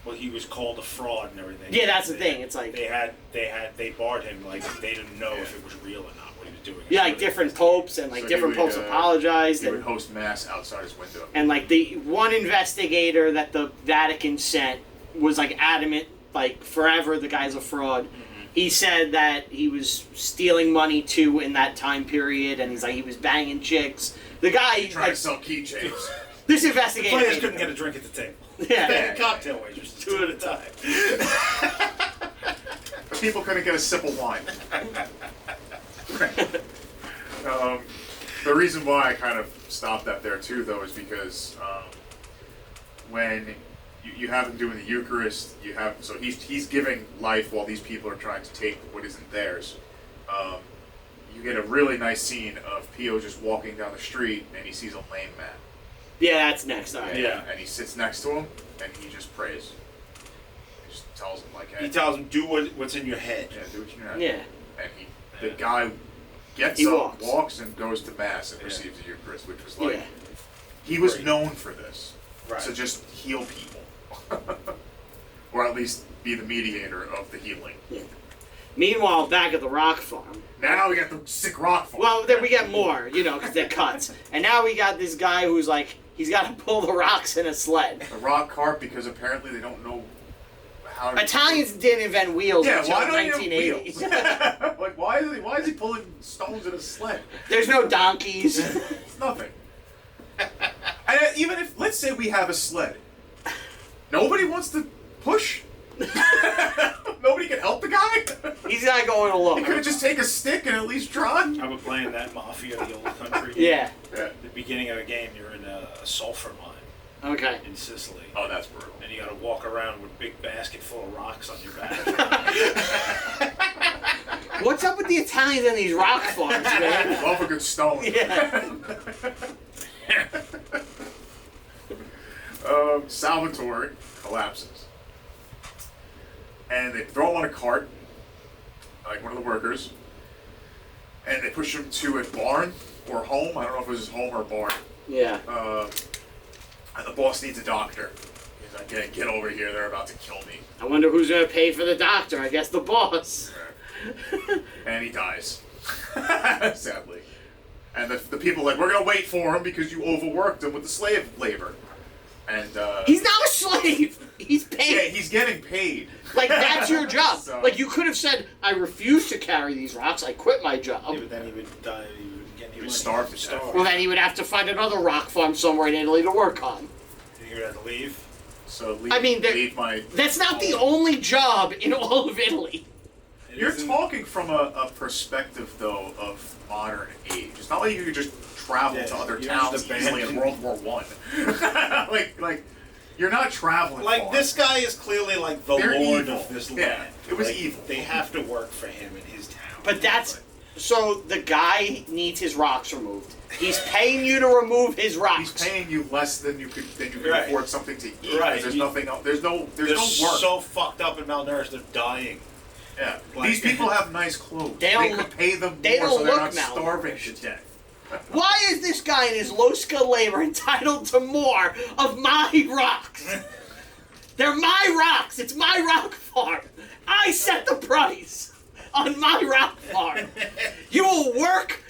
Well, he was called a fraud and everything. Yeah, that's the thing. It's like... They barred him like they didn't know if it was real or not what he was doing. Yeah, like, different popes, and, like, So he different would, popes apologized. He would And, host mass outside his window. and, like, the one investigator that the Vatican sent was, like, adamant, like, forever the guy's a fraud. He said that he was stealing money, too, in that time period, and he's like, he was banging chicks. The guy... Trying like, to sell keychains. this The investigator... players couldn't get a drink at the table. Yeah. They had cocktail waitresses, two at a time. But people couldn't get a sip of wine. The reason why I kind of stopped that there too, though, is because when you have him doing the Eucharist, so he's giving life while these people are trying to take what isn't theirs. You get a really nice scene of Pio just walking down the street and he sees a lame man. Yeah, that's next. All right. Yeah. And he sits next to him and he just prays. He just tells him like, hey, He tells him, do what's in your head. yeah, do what you know. Yeah. And the guy gets He up, walks. walks, and goes to mass and Yeah. receives the Eucharist, which was like Yeah. he was Great. known for this, Right. to just heal people, or at least be the mediator of the healing. Yeah. Meanwhile, back at the rock farm. Now we got the sick rock farm. Well, then we get more, you know, because they're cuts. And now we got this guy who's like, he's got to pull the rocks in a sled. a rock cart because apparently they don't know how to. Italians didn't invent wheels Yeah, until why the don't you 1980s. have wheels? Like why is he pulling stones in a sled? There's no donkeys. It's nothing. let's say we have a sled. Nobody wants to push. Nobody can help the guy. He's not going alone. He could have just take a stick and at least tried. I was playing that Mafia, the old country. Yeah. At the beginning of a game, you're in a sulfur mine Okay. in Sicily. Oh, that's brutal. And you got to walk around with a big basket full of rocks on your back. What's up with the Italians and these rock farms, man? Love a good stone. Yeah. Salvatore collapses. And they throw him on a cart, like one of the workers, and they push him to a barn or home. I don't know if it was his home or barn. Yeah. And the boss needs a doctor. He's like, get over here, they're about to kill me. I wonder who's going to pay for the doctor. I guess the boss. And he dies. Sadly. And the people are like, we're going to wait for him because you overworked him with the slave labor. And, He's not a slave. He's paid. yeah, he's getting paid. Like, that's your job. So- Like, you could have said, I refuse to carry these rocks. I quit my job. Yeah, but then he would die. He would get any money. starve to death. Well, then he would have to find another rock farm somewhere in Italy to work on. He would have to leave. So leave, I mean, leave my... That's not the only job in all of Italy. You're talking from a perspective, though, of modern age. It's not like you could just travel to other you towns just easily in World War One. like, you're not traveling Like, far. this guy is clearly like the They're lord evil. of this Yeah, land. it was Like, evil. They have to work for him in his town. But that's... So, the guy needs his rocks removed. He's paying you to remove his rocks. He's paying you less than you could Right. afford something to eat. 'Cause Right. There's nothing else. There's no They're work. so fucked up and malnourished, they're dying. Yeah. Like- These people have nice clothes. They They don't could look- pay them they more don't so they're look not starving to malnourished. death. Why is this guy in his low-skilled labor entitled to more of my rocks? They're my rocks. It's my rock farm. I set the price on my rock farm. You will work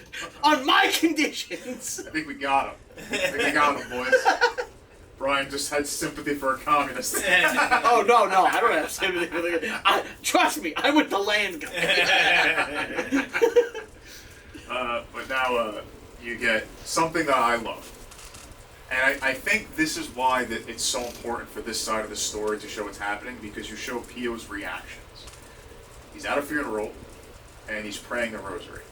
on my conditions. I think we got him. I think we got him, boys. Brian just had sympathy for a communist. Oh, no, I don't have sympathy for the... Trust me, I'm with the land guy. But now you get something that I love. And I think this is why that it's so important for this side of the story to show what's happening, because you show Pio's reactions. He's at a funeral, and he's praying the rosary.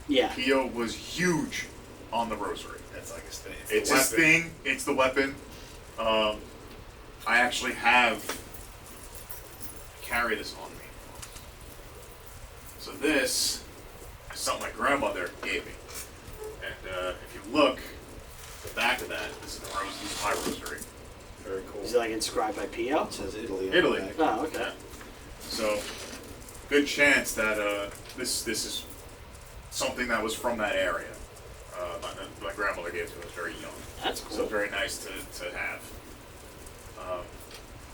Yeah. Pio was huge on the rosary. That's like his thing. It's his thing. It's the weapon. I actually carry this on me. So this is something my grandmother gave me. And if you look at the back of that, this is the rose. This is my rosary. Very cool. Is it like inscribed by Pio? It says Italy. on Italy. the back. Oh, okay. Yeah. So good chance that this is something that was from that area. My grandmother gave it to me. I was very young. That's cool. So very nice to have.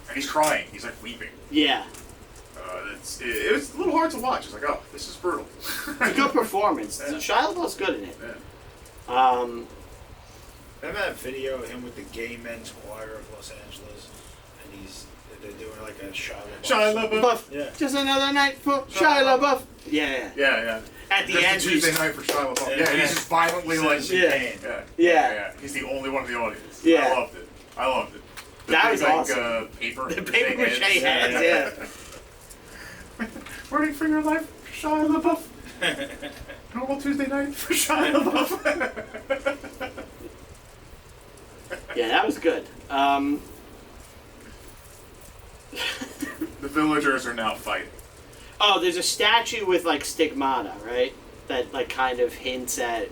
And he's crying. He's like weeping. Yeah. It was a little hard to watch. It's like, oh, this is brutal. A good performance. Yeah. Shia LaBeouf's good in it. Yeah. Remember that video of him with the Gay Men's Choir of Los Angeles? And they're doing like a Shia LaBeouf. Shia LaBeouf. Buff. Yeah. Just another night for Shia LaBeouf. Yeah. Yeah. At the Just end, a Tuesday night for Shia LaBeouf. Yeah, he's just violently like, Yeah. yeah. He's the only one in the audience. Yeah. I loved it. The That big, was like, awesome. Paper. The paper mache heads, yeah. Waiting for your life, Shia LaBeouf. Normal Tuesday night for Shia LaBeouf. Yeah, that was good. The villagers are now fighting. Oh, there's a statue with like stigmata, right? That like kind of hints at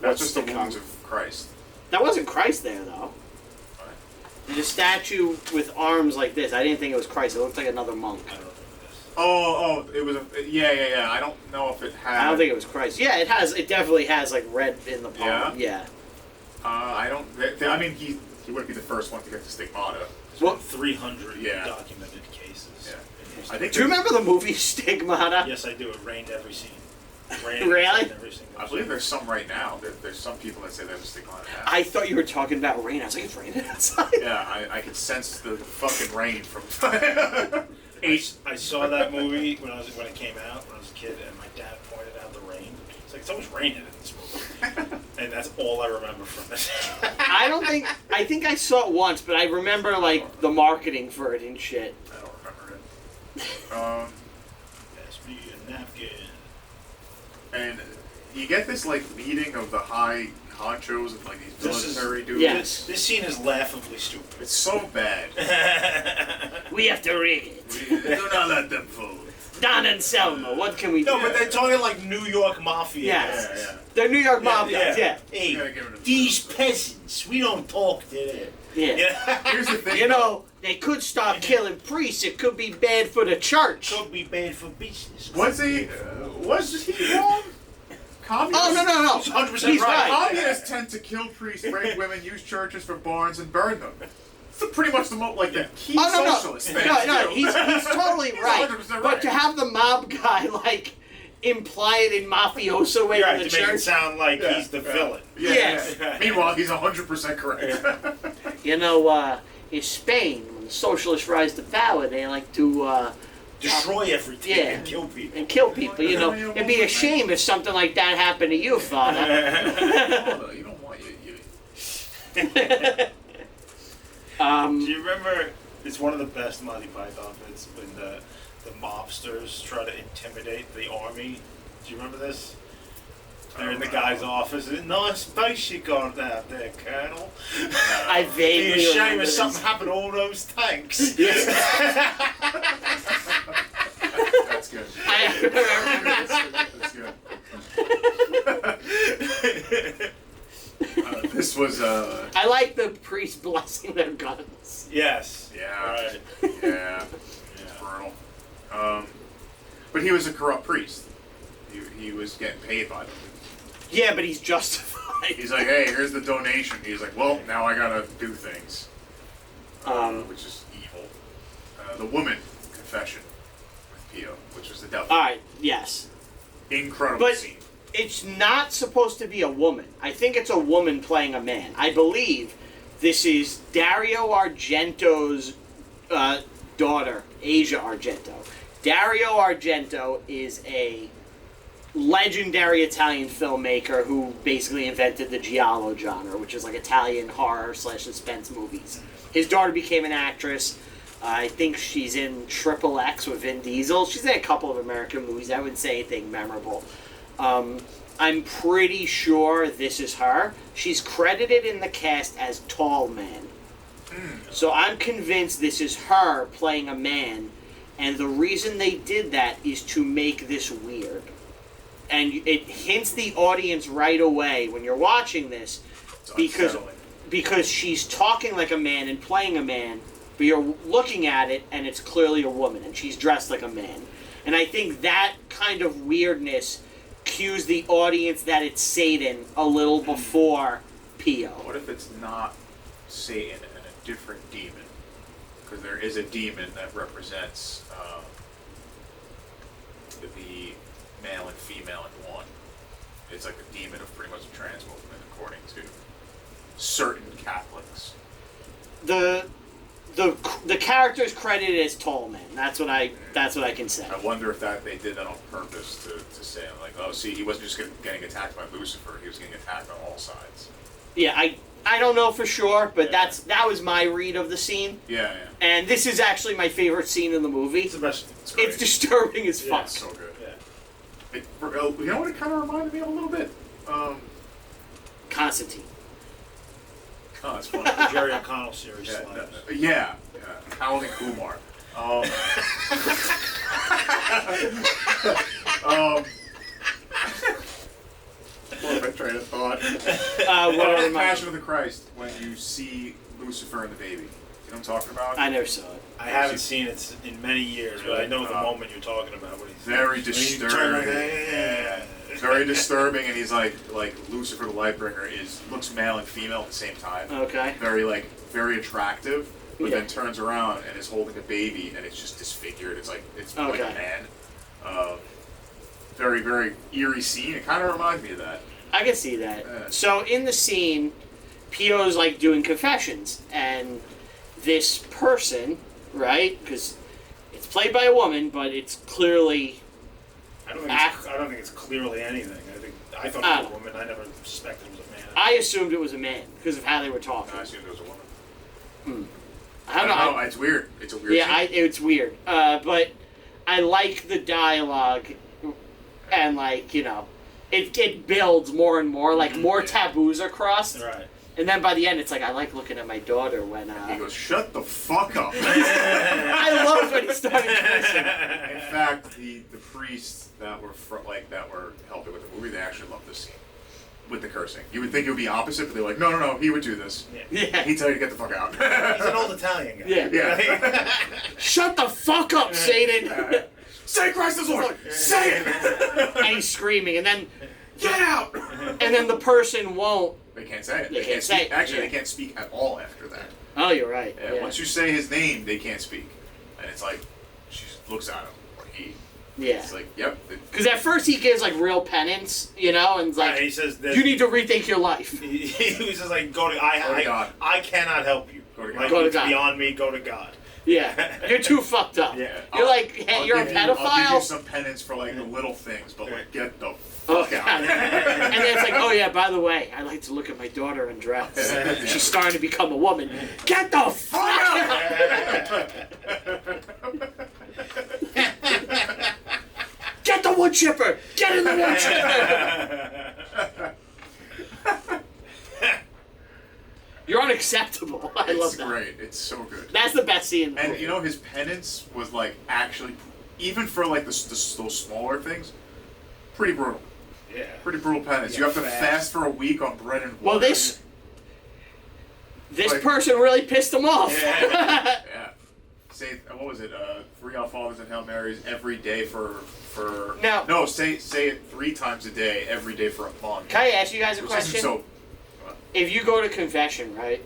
That's what's just to the come. wounds of Christ. That wasn't Christ there though. There's a statue with arms like this. I didn't think it was Christ. It looked like another monk. I don't remember this. Oh, it was yeah. I don't know if it had. I don't think it was Christ. Yeah, it has. It definitely has like red in the palm. Yeah? Yeah. I don't. I mean, he wouldn't be the first one to get the stigmata. There's Well- been 300 Yeah. documented cases. Yeah. in history. I think Do you remember the movie Stigmata? Yes, I do. It rained every scene. Really? Every single I believe scene. there's some right now. There's some people that say they have a stigmata. I thought you were talking about rain. I was like, it's raining outside. Yeah, I could sense the fucking rain from. I saw that movie when it came out when I was a kid, and my dad pointed out the rain. It's like it's always raining in this movie. And that's all I remember from it. I think I saw it once, but I remember like the marketing for it and shit. I don't remember it. Pass me a napkin. And you get this like meeting of the high honchos and like these military dudes. Yes. This scene is laughably stupid. It's so bad. We have to rig it. Do not let them fool. Don and Selma, what can we do? No, but they're talking like New York Mafia. Yes. Yeah, yeah. They're New York mob guys, yeah. Hey, You gotta give it a- these peasants, we don't talk to them. Yeah. Here's the thing. You know, they could stop killing priests. It could be bad for the church. Could be bad for business. Was he wrong? Communists? Oh, no. He's 100% He's right. Communists tend to kill priests, rape women, use churches for barns, and burn them. It's pretty much the the key socialist thing. No, he's totally right. 100% But right. to have the mob guy, like, imply it in mafioso way You're in right, the to make it church. sound like he's the villain. Yes. Meanwhile, he's 100% correct. You know, in Spain, when the socialists rise to power, they like to Destroy everything Yeah. and kill people. and kill people. You know, it'd be a shame if something like that happened to you, Father. You don't want you. Do you remember? It's one of the best Monty Python bits when the mobsters try to intimidate the army. Do you remember this? They're in the guy's office. Nice space you got out there, Colonel. I vaguely Be a shame remember if this. something happened to all those tanks. That's good. I remember That's good. This was I like the priest blessing their guns. Yes. yeah, Right. yeah, brutal. But he was a corrupt priest. He was getting paid by them. Yeah, but he's justified. He's like, hey, here's the donation. He's like, well, now I gotta do things, which is evil. The woman confession with Pio, which was the devil. All right. Yes. Incredible But scene. it's not supposed to be a woman. I think it's a woman playing a man. I believe this is Dario Argento's daughter, Asia Argento. Dario Argento is a legendary Italian filmmaker who basically invented the giallo genre, which is like Italian horror / suspense movies. His daughter became an actress. I think she's in Triple X with Vin Diesel. She's in a couple of American movies. I wouldn't say anything memorable. I'm pretty sure this is her. She's credited in the cast as Tall Man. So I'm convinced this is her playing a man, and the reason they did that is to make this weird. And it hints the audience right away when you're watching this, It's because unsettling. she's talking like a man and playing a man, but you're looking at it and it's clearly a woman and she's dressed like a man. And I think that kind of weirdness cues the audience that it's Satan a little before Pio. What if it's not Satan and a different demon? Because there is a demon that represents the male and female in one. It's like a demon of pretty much a trans movement, according to certain Catholics. The character is credited as Tall Man. That's what I can say. I wonder if they did that on purpose to say, like, oh, see, he wasn't just getting attacked by Lucifer; he was getting attacked on all sides. Yeah, I don't know for sure, but Yeah. that was my read of the scene. Yeah. And this is actually my favorite scene in the movie. It's the best. It's great. It's disturbing as Yeah, fuck. It's so good. Yeah. You know what it kind of reminded me of a little bit? Constantine. Oh, it's funny. The Jerry O'Connell series. Yeah, sliders. yeah. Harold and Kumar. What my train of thought? What The Passion of the Christ, when you see Lucifer and the baby. You know what I'm talking about? I never saw it. I haven't seen it in many years, but I know the Uh, moment you're talking about. When he's Very when you disturbing. turn like, Yeah. Very disturbing, and he's like Lucifer the Lightbringer looks male and female at the same time. Okay. Very attractive, but Yeah. then turns around and is holding a baby, and it's just disfigured. It's like a Okay. man. Very, very eerie scene. It kind of reminds me of that. I can see that. Yeah. So in the scene, Pio's like doing confessions, and this person, right? Because it's played by a woman, but it's clearly I don't think it's clearly anything. I think I thought it was a woman. I never suspected it was a man. I assumed it was a man because of how they were talking. I assumed it was a woman. I don't know. It's weird. It's a weird Yeah, scene. it's weird. But I like the dialogue, and it builds more and more. Like more taboos are crossed. Right. And then by the end, it's like I like looking at my daughter when. He goes, "Shut the fuck up." I loved when he started cursing. In fact, the priests that were helping with the movie, they actually loved this scene with the cursing. You would think it would be opposite, but they're like, no, he would do this. Yeah. He'd tell you to get the fuck out. He's an old Italian guy. Yeah. Shut the fuck up, Satan! Say Christ is Lord! Say it! And he's screaming, and then Get out! and then the person won't. They can't say it. They can't say speak. it, Actually, yeah. they can't speak at all after that. Oh, you're right. Yeah, once you say his name, they can't speak. And it's like, she looks at him, or he. Yeah. It's like, yep. Because at first he gives like real penance, and it's like he says that you need to rethink your life. He says like, Go to God. I cannot help you. Go to God. Like, Go to it's God. beyond me. Go to God. Yeah, you're too fucked up. Yeah. You're like, hey, I'll you're a give you- I'll give you pedophile. some penance for like the little things, but like get the Oh, fuck out. God. And then it's like, oh yeah, by the way, I like to look at my daughter in dress. She's starting to become a woman. Get the fuck out! Get the wood chipper! Get in the wood chipper! You're unacceptable. I love It's that. great. It's so good. That's the best scene in the And movie. you know, his penance was like actually, even for like those smaller things, pretty brutal. Yeah. Pretty brutal penance. Yeah, You have to fast. fast for a week on bread and water. Well, this Like- person really pissed him off. Yeah. Yeah. Say what was it? 3 Our Fathers and Hail Marys every day for. Now- No, say it 3 times a day every day for a month. Can I ask you guys a Which isn't question? so. If you go to confession, right?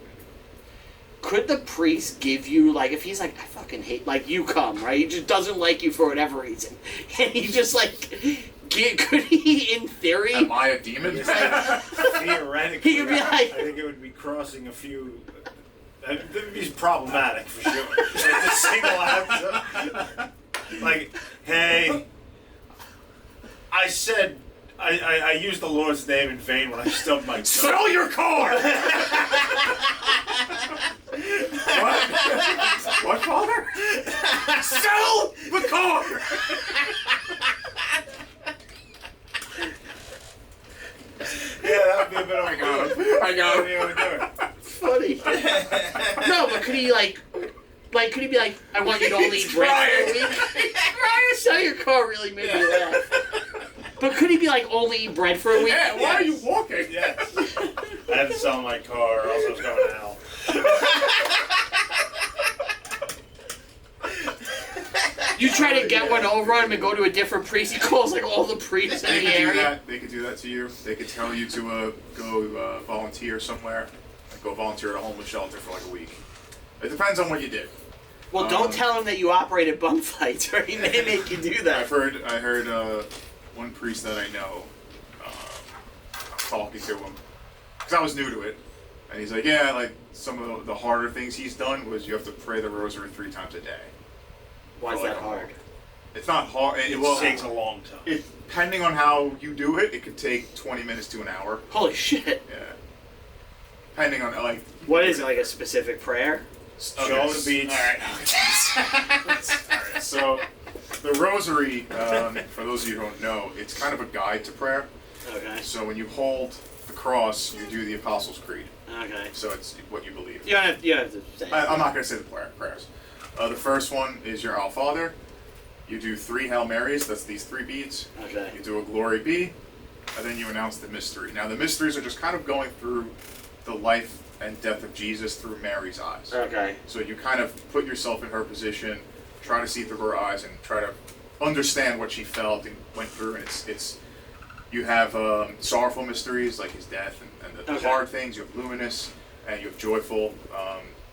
Could the priest give you, like, if he's like, I fucking hate, like, you come, right? He just doesn't like you for whatever reason. And he just, like, could he, in theory, Am I a demon? Theoretically, He could be like- I think it would be crossing a few. It would be problematic for sure. Like the single act. Like, hey, I said. I used the Lord's name in vain when I stubbed my toe. Sell your car! What? What, Father? Sell the car! Yeah, that would be a bit of a I got him. funny. No, but could he, like, could he be like, I want you to only eat bread for a week? Sell your car really made me laugh. But could he be like, only eat bread for a week? Yeah, why are you walking? Yes. I had to sell my car, or else I was going to hell. You try to get one over on him and go to a different priest. He calls like all the priests in They the could do area. that. They could do that to you. They could tell you to go volunteer somewhere. Like go volunteer at a homeless shelter for like a week. It depends on what you did. Well, don't tell him that you operated bum fights, or he may make you do that. I heard one priest that I know talking to him because I was new to it, and he's like, yeah, like some of the harder things he's done was you have to pray the rosary 3 times a day. Why is For, that like, a hard? month. It's not hard. It takes a long time. Depending on how you do it, it could take 20 minutes to an hour. Holy shit. Yeah. Depending on like. What is it, like a specific prayer? Show on the beach. All right. So, the rosary, for those of you who don't know, it's kind of a guide to prayer. Okay. So when you hold the cross, you do the Apostles' Creed. Okay. So it's what you believe. You don't have to say. I'm not going to say the prayers. The first one is your Our Father. You do 3 Hail Marys. That's these 3 beads. Okay. You do a Glory Be, and then you announce the mystery. Now the mysteries are just kind of going through the life and death of Jesus through Mary's eyes. Okay. So you kind of put yourself in her position, try to see through her eyes, and try to understand what she felt and went through. And it's you have sorrowful mysteries like his death and the Okay. hard things. You have luminous and you have joyful.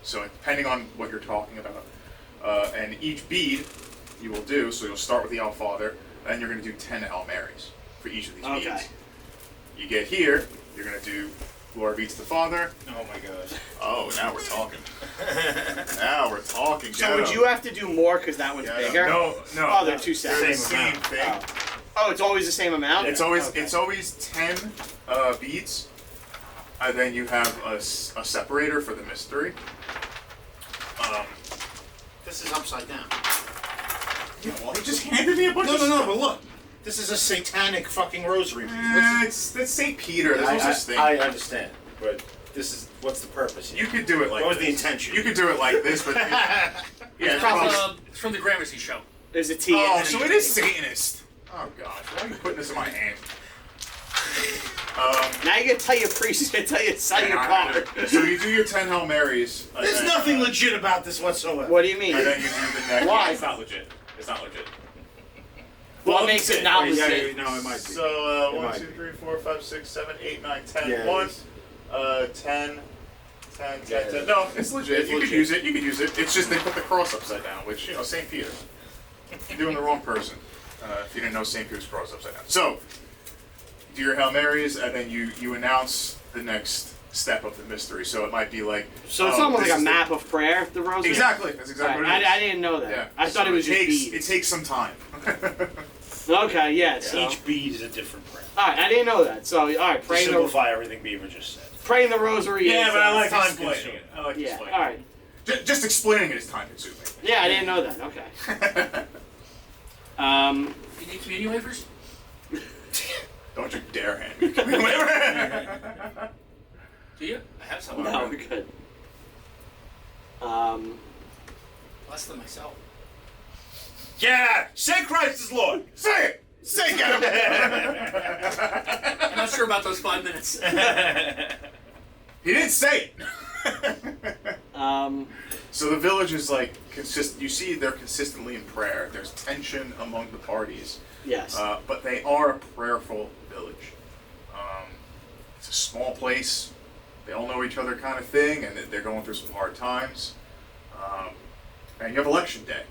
So depending on what you're talking about, and each bead you will do. So you'll start with the Our Father, and you're going to do 10 Hail Marys for each of these Okay. beads. You get here, you're going to do Glory be to the Father. Oh my god. Oh, now we're talking. Now we're talking. So would you have to do more because that one's bigger? No. Oh, they're 2 They're the seconds. same thing. Oh. Oh, it's always the same amount? It's always Okay. 10 beads, and then you have a separator for the mystery. This is upside down. Yeah, well, he just handed me a bunch No, of no, no, stuff. but look. This is a satanic fucking rosary. It's St. Peter. There's no such thing. I understand, but this is what's the purpose here? You could do it like What was this. the intention? You could do it like this, but yeah, It's it's from the Gramercy show. There's a T. oh, in so it is Satanist. Oh gosh, why are you putting this in my hand? Now you gotta tell your priest, you gotta tell you to sign your card. So you do your 10 Hail Marys. and There's then, nothing legit about this whatsoever. What do you mean? And then you do the next. Why? It's not legit. It's not legit. What makes it not Yeah, legit? no, it might be. So It 1, might 2, be. 3, 4, 5, 6, 7, 8, 9, 10. Yeah, it 1, is. 10, 10, 10, Yeah, 10. No, it's legit. it's You could legit. use it. You could use it. It's just they put the cross upside down, which, St. Peter. You're doing the wrong person if you didn't know St. Peter's cross upside down. So, do your Hail Marys, and then you announce the next step of the mystery. So it might be like. So it's oh, almost this like a is the- map of prayer, the rosary? Exactly. That's exactly Right, what it is. I didn't know that. Yeah. I thought So it was just takes, beads. It takes some time. Okay, yeah. So. Each bead is a different prayer. Alright, I didn't know that. So, alright, To praying the, simplify everything Beaver just said. praying the rosary is... time consuming. consuming. I like Yeah, explaining. alright. Just explaining it is time consuming. Yeah, I didn't know that. Okay. You need communion wafers? Don't you dare hand me. Whatever. Do you? I have some. No, we're good. Less than myself. Yeah! Say Christ is Lord! Say it. Say it, get him. I'm not sure about those 5 minutes. He didn't say it. So the village is like you see, they're consistently in prayer. There's tension among the parties, yes. but they are a prayerful village. It's a small place. They all know each other, kind of thing, and they're going through some hard times. And you have election day,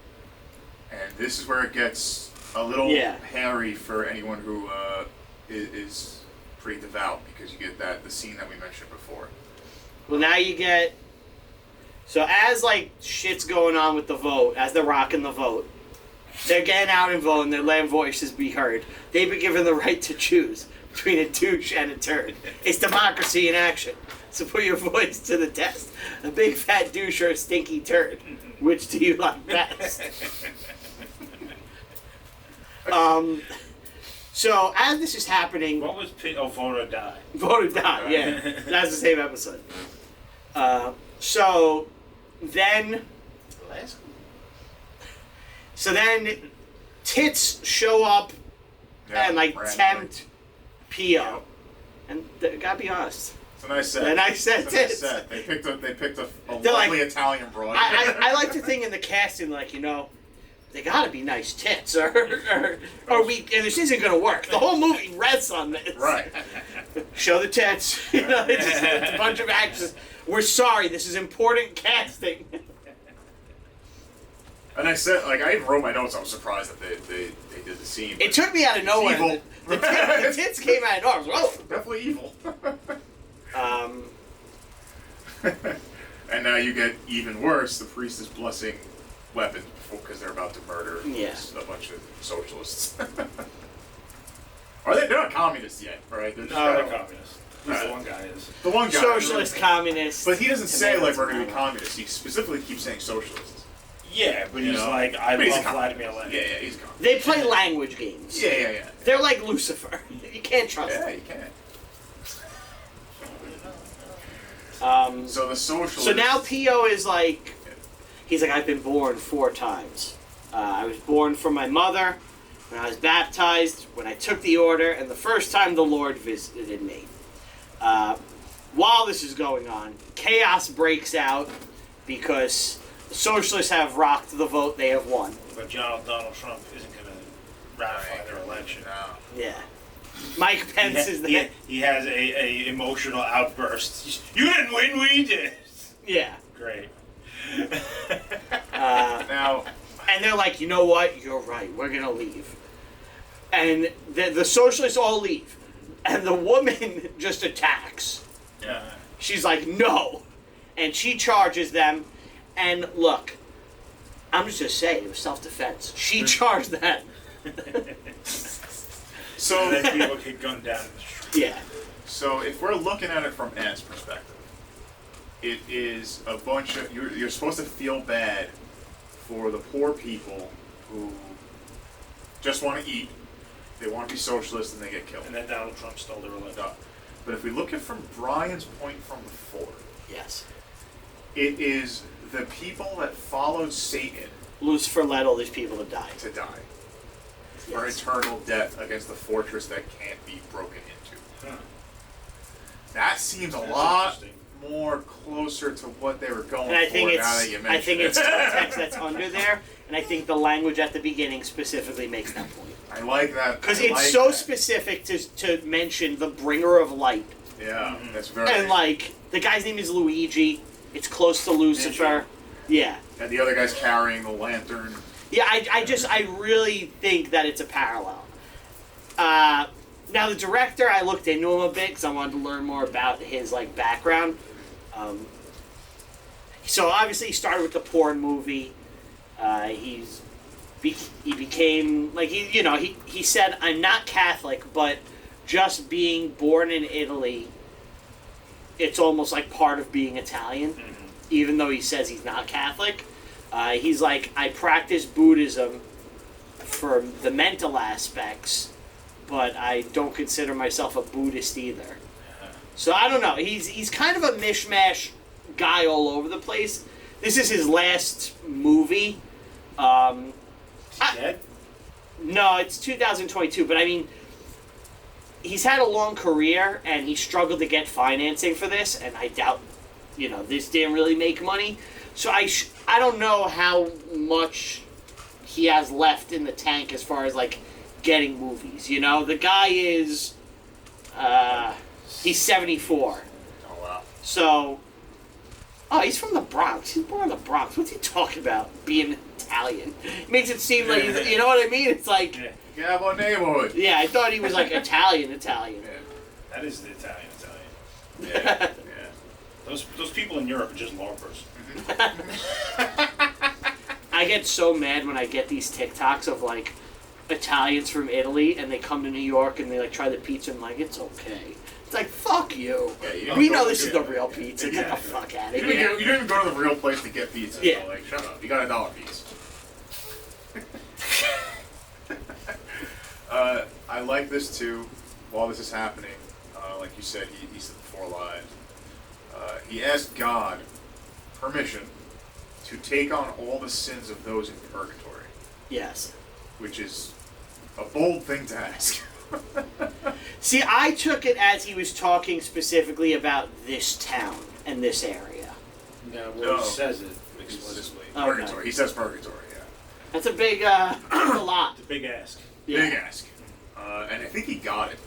and this is where it gets a little hairy for anyone who is pretty devout, because you get the scene that we mentioned before. Well, now you get... So as, like, shit's going on with the vote, as they're rocking the vote, they're getting out and voting, they're letting voices be heard. They've been given the right to choose between a douche and a turd. It's democracy in action. So put your voice to the test. A big fat douche or a stinky turd. Which do you like best? So as this is happening... What was vote or die? Vote or die, yeah. That's the same episode. So then tits show up and like randomly. tempt Pio. And gotta be honest. It's a nice set. They're nice set It's a nice tits. set. They picked a They're lovely like- Italian broad. I like to think in the casting, like, they gotta be nice tits, or and this isn't gonna work. The whole movie rests on this. Right. Show the tits. It's just a bunch of actors. We're sorry, this is important casting. And I said, I even wrote my notes. I was surprised that they did the scene. It took me out of nowhere. evil. The tits came out of nowhere. I was like, whoa. Definitely evil. Um, And now you get even worse. The priest is blessing weapons because they're about to murder a bunch of socialists. They're not communists yet, right? They're just No, they're communists. At least Right. the one guy is. The one guy. socialist, communist. But he doesn't say like we're going going to be communists. He specifically keeps saying socialists. Yeah, but he's know? like, I But he's a love communist. Vladimir Lenin. Yeah, he's a communist. They play language games. Yeah. They're like Lucifer. You can't trust Yeah, them. you can. So the socialists. So now Pio is like, he's like, I've been born 4 times. I was born from my mother, when I was baptized, when I took the order, and the first time the Lord visited me. While this is going on, chaos breaks out because the socialists have rocked the vote, they have won. But Donald Trump isn't going to ratify their election. No. Yeah. Mike Pence is the... He has a emotional outburst. You didn't win, we did. Yeah. Great. Now. And they're like, you know what? You're right. We're going to leave. And the socialists all leave. And the woman just attacks. Yeah. She's like, no. And she charges them. And look, I'm just going to say, it was self-defense. She charged them. So, And then people get gunned down in the street. Yeah. so if we're looking at it from Ant's perspective, it is a bunch of you're supposed to feel bad for the poor people who just want to eat, they want to be socialist, and they get killed. And then Donald Trump stole their election. But if we look at from Brian's point from before, Yes. it is the people that followed Satan Lucifer led all these people to die. to die for Yes. eternal death against the fortress that can't be broken into. Huh. That seems a That's lot interesting. more closer to what they were going And I for think now that you mention I think it. it's context that's under there, and I think the language at the beginning specifically makes that point. I like that. Because I it's like so that. specific to mention the bringer of light. Yeah, that's very. And, like, the guy's name is Luigi. It's close to Lucifer. Yeah. And the other guy's carrying the lantern. Yeah, I really think that it's a parallel. Now, the director, I looked into him a bit because I wanted to learn more about his, like, background. So, obviously, he started with the porn movie. He became, like, he said, I'm not Catholic, but just being born in Italy, it's almost like part of being Italian, even though he says he's not Catholic. He's like, I practice Buddhism for the mental aspects, but I don't consider myself a Buddhist either. So I don't know. He's kind of a mishmash guy all over the place. This is his last movie. Dead? No, it's 2022, but I mean, he's had a long career, and he struggled to get financing for this, and I doubt, this didn't really make money. So I don't know how much he has left in the tank as far as, like, getting movies. The guy is, he's 74. Oh wow. So, he's from the Bronx. He's born in the Bronx. What's he talking about? Being Italian. It makes it seem like, you know what I mean? It's like, Yeah. Yeah, well, neighborhood. yeah, I thought he was like Italian. Yeah, That is the Italian. yeah, Those people in Europe are just LARPers. I get so mad when I get these TikToks of, like, Italians from Italy, and they come to New York and they, like, try the pizza, and, like, it's okay. It's like, fuck you. Yeah, you don't We go know to- this is the real pizza. Get Yeah. the fuck out You of didn't, here. you didn't even go to the real place to get pizza. Yeah. So, like, shut up. You got a dollar piece. I like this too. While this is happening, like you said, he said before live. He asked God permission to take on all the sins of those in purgatory, Yes. which is a bold thing to ask. See, I took it as he was talking specifically about this town and this area. No, No. he says it explicitly. Oh, Purgatory. okay. He says purgatory. Yeah. That's a big, that's a lot. It's a big ask. Yeah. Big ask. And I think he got it.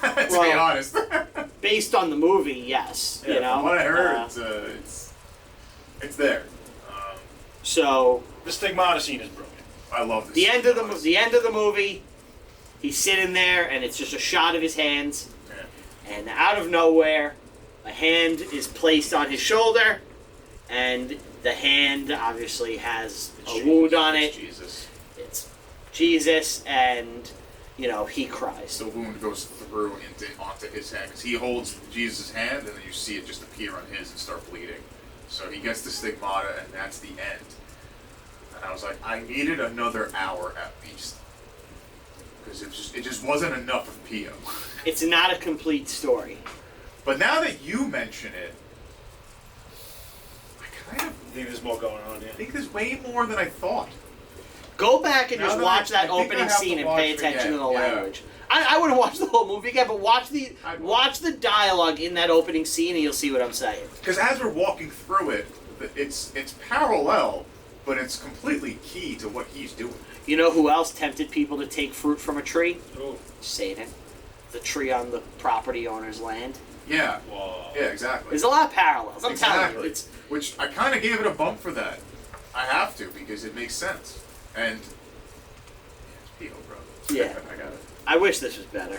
To be Well, honest. Based on the movie, yes. Yeah, You know? from what I heard, Uh, it's there. so, The stigmata scene is brilliant. I love this. the end of the movie, he's sitting there, and it's just a shot of his hands, Yeah. and out of nowhere, a hand is placed on his shoulder, and the hand obviously has a wound on It's it. Jesus. It's Jesus, and he cries. The wound goes through onto his hand because he holds Jesus' hand, and then you see it just appear on his and start bleeding. So he gets the stigmata, and that's the end. And I was like, I needed another hour at least because it just wasn't enough of Pio. It's not a complete story. But now that you mention it, I kind of I think there's more going on here. think there's way more than I thought. Go back and Now just that watch I that think I opening have to scene and watch pay it attention to again, the yeah. language. I wouldn't watch the whole movie again, but watch I'd the dialogue in that opening scene, and you'll see what I'm saying. Because as we're walking through it, it's parallel, but it's completely key to what he's doing. You know who else tempted people to take fruit from a tree? Oh, Satan. The tree on the property owner's land. Yeah. whoa. Yeah, exactly. There's a lot of parallels. I'm telling Exactly. you. It's Which I kind of gave it a bump for that. I have to because it makes sense. And it's Pio, bro. Yeah. I got it. I wish this was better.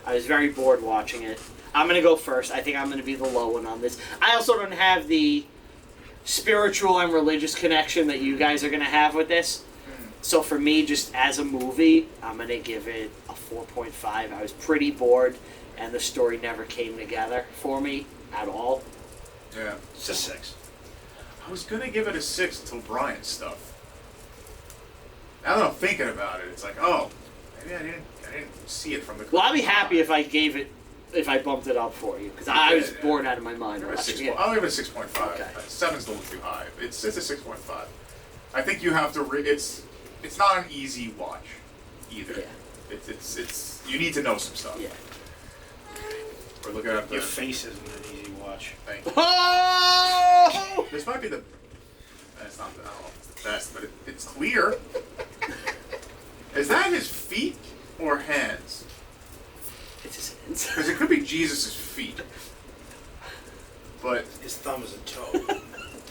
I was very bored watching it. I'm going to go first. I think I'm going to be the low one on this. I also don't have the spiritual and religious connection that you guys are going to have with this. So for me, just as a movie, I'm going to give it a 4.5. I was pretty bored, and the story never came together for me at all. Yeah. It's a 6. I was gonna give it a 6 until Brian's stuff. Now that I'm thinking about it, it's like, oh, maybe I didn't see it from the. Well, I'll be happy if I bumped it up for you, because I was bored out of my mind watching it. I'll give it a 6.5. Okay. 7's a little too high. It's a 6.5. I think you have to. It's not an easy watch, either. Yeah. It's you need to know some stuff. Yeah. We're looking at Your face isn't an easy watch. Thank you. Oh! This might be the. It's not. I don't know if it's the best, but it's clear. Is that his feet or hands? It's his hands. Because it could be Jesus' feet. But His thumb is a toe.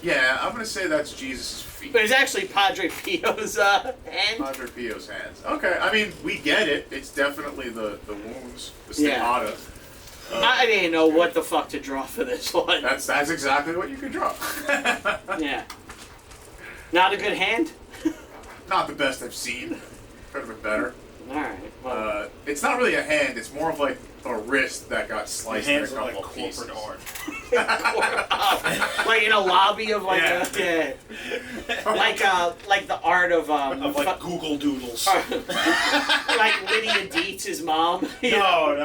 yeah, I'm gonna say that's Jesus' feet. But it's actually Padre Pio's hand. Padre Pio's hands. Okay, I mean we get it. It's definitely the wounds, the Yeah. stigmata. I didn't know what the fuck to draw for this one. That's exactly what you could draw. Yeah. Not a good hand? Not the best I've seen. Could have been better. Alright. Well, It's not really a hand. It's more of like a wrist that got Your sliced in a hands are couple like of pieces. corporate art. like in a lobby of like Yeah. like the art of Of like Google Doodles. like Lydia Dietz's mom. No.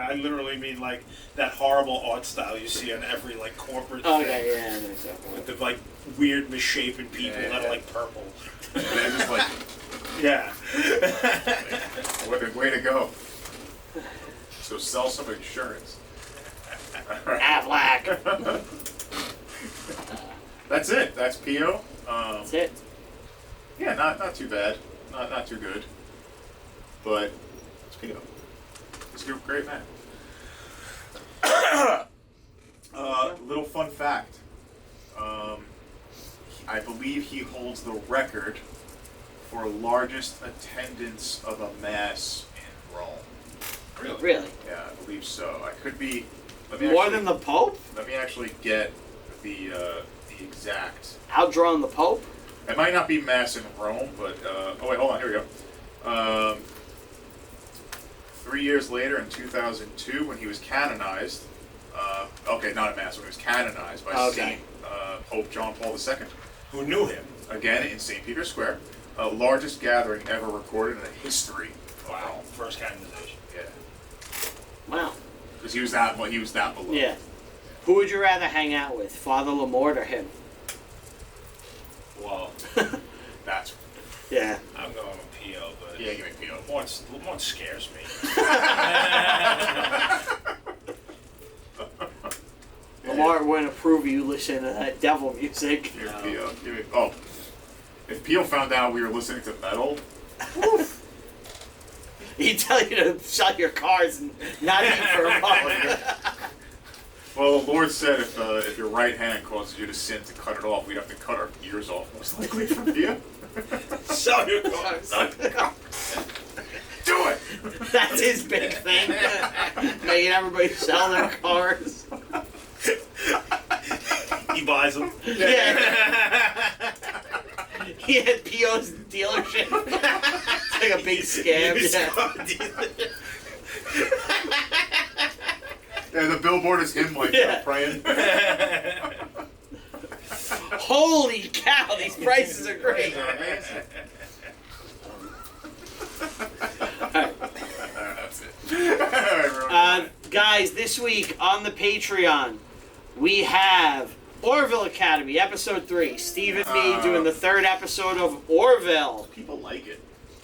I literally mean like that horrible art style you see on every like corporate Okay, thing. yeah, I know exactly. With the like weird misshapen people Yeah. that are like purple. And they're just like, Yeah. way to go. So sell some insurance. Affleck. That's it. That's Pio. That's it. Yeah, not too bad. Not too good. But it's Pio. He's a great man. Little fun fact. I believe he holds the record for largest attendance of a mass in Rome. Really? Yeah, I believe so. I could be. More than the Pope? Let me actually get the exact. Outdrawn the Pope? It might not be mass in Rome, but oh wait, hold on. Here we go. 3 years later, in 2002, when he was canonized. Okay, not a mass. When he was canonized by Saint Pope John Paul II. Who knew him? Again in St. Peter's Square, largest gathering ever recorded in the history of Rome. First canonization. Yeah, Wow. because he was that below. Yeah. Who would you rather hang out with, Father Lamort or him? Well, That's Yeah. I'm going with Pio, but yeah. Give me Pio. Lamont scares me. Lamar wouldn't approve of you listening to that devil music. Give me Pio. Give me. Oh, if Pio found out we were listening to metal, He'd tell you to sell your cars and not eat for a month. well, the Lord said if your right hand causes you to sin, to cut it off, we'd have to cut our ears off, most likely for Pio. Sell your cars. Do it. That's his big thing. Making everybody sell their cars. He buys them. Yeah. He had Pio's dealership. It's like a big scam. Yeah. Yeah, the billboard is him like praying. Holy cow, these prices are great. That's it. Guys, this week on the Patreon, we have Orville Academy, episode 3. Steve and me doing the 3rd episode of Orville. People like it.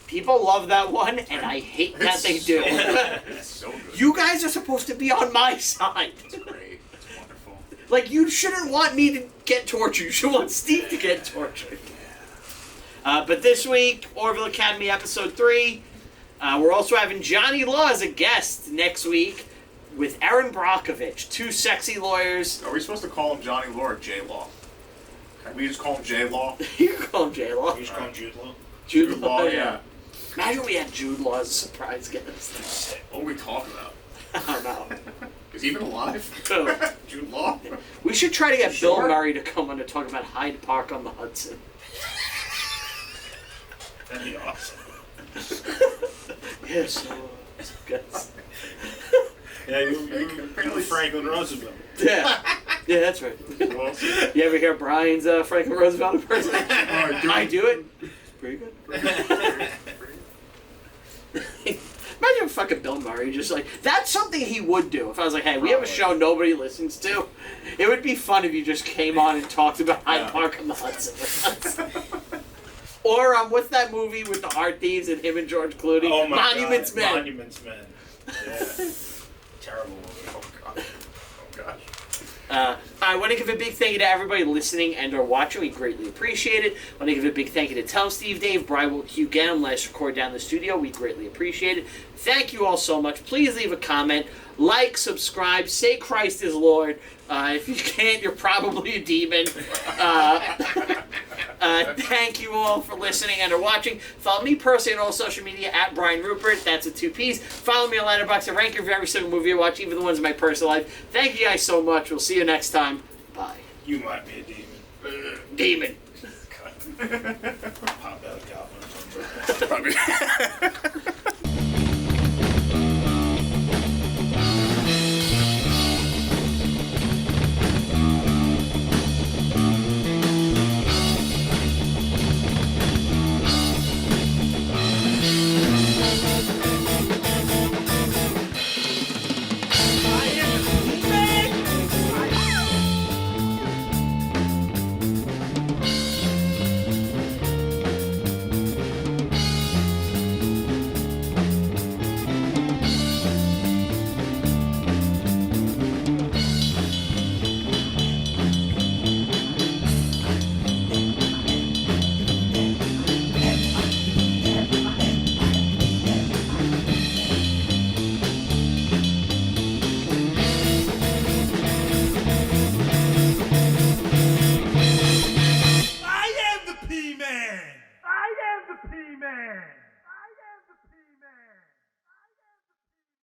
People love that one, and I hate that It's they do. It's so good. You guys are supposed to be on my side. It's great. It's wonderful. Like, you shouldn't want me to get tortured. You should want Steve to get tortured. But this week, Orville Academy, episode 3. We're also having Johnny Law as a guest next week with Erin Brockovich, 2 sexy lawyers. Are we supposed to call him Johnny Law or J Law? Can we just call him J Law? You can call him J Law. You just call him Jude Law. Jude Law, yeah. Imagine we had Jude Law as a surprise guest. What are we talking about? I don't know. Is he even alive? Who? Jude Law? We should try to get Sure. Bill Murray to come on to talk about Hyde Park on the Hudson. That'd be awesome. Yeah, so, guys. Yeah, you Franklin Roosevelt. Yeah. Yeah, that's right. Well, You ever hear Brian's Franklin Roosevelt impersonation? I do it. It's pretty good. Imagine fucking Bill Murray just like, that's something he would do. If I was like, hey, we have a show nobody listens to. It would be fun if you just came on and talked about Hyde Park on the Hudson with us. Or what's that movie with the art thieves and him and George Clooney? Oh my Monuments God. Men. Monuments Men. Yeah. Terrible movie. oh god. Oh gosh. I want to give a big thank you to everybody listening and or watching. We greatly appreciate it. I want to give a big thank you to Tell Steve Dave, Brian Will Q Gam, Let's Record Down the Studio. We greatly appreciate it. Thank you all so much. Please leave a comment, like, subscribe, say Christ is Lord. If you can't, you're probably a demon. Thank you all for listening and or watching. Follow me personally on all social media at Brian Rupert. That's a 2-piece. Follow me on Letterboxd and rank review every single movie I watch, even the ones in my personal life. Thank you guys so much. We'll see you next time. Bye. You might be a demon. Demon. Pop out Calvin or something.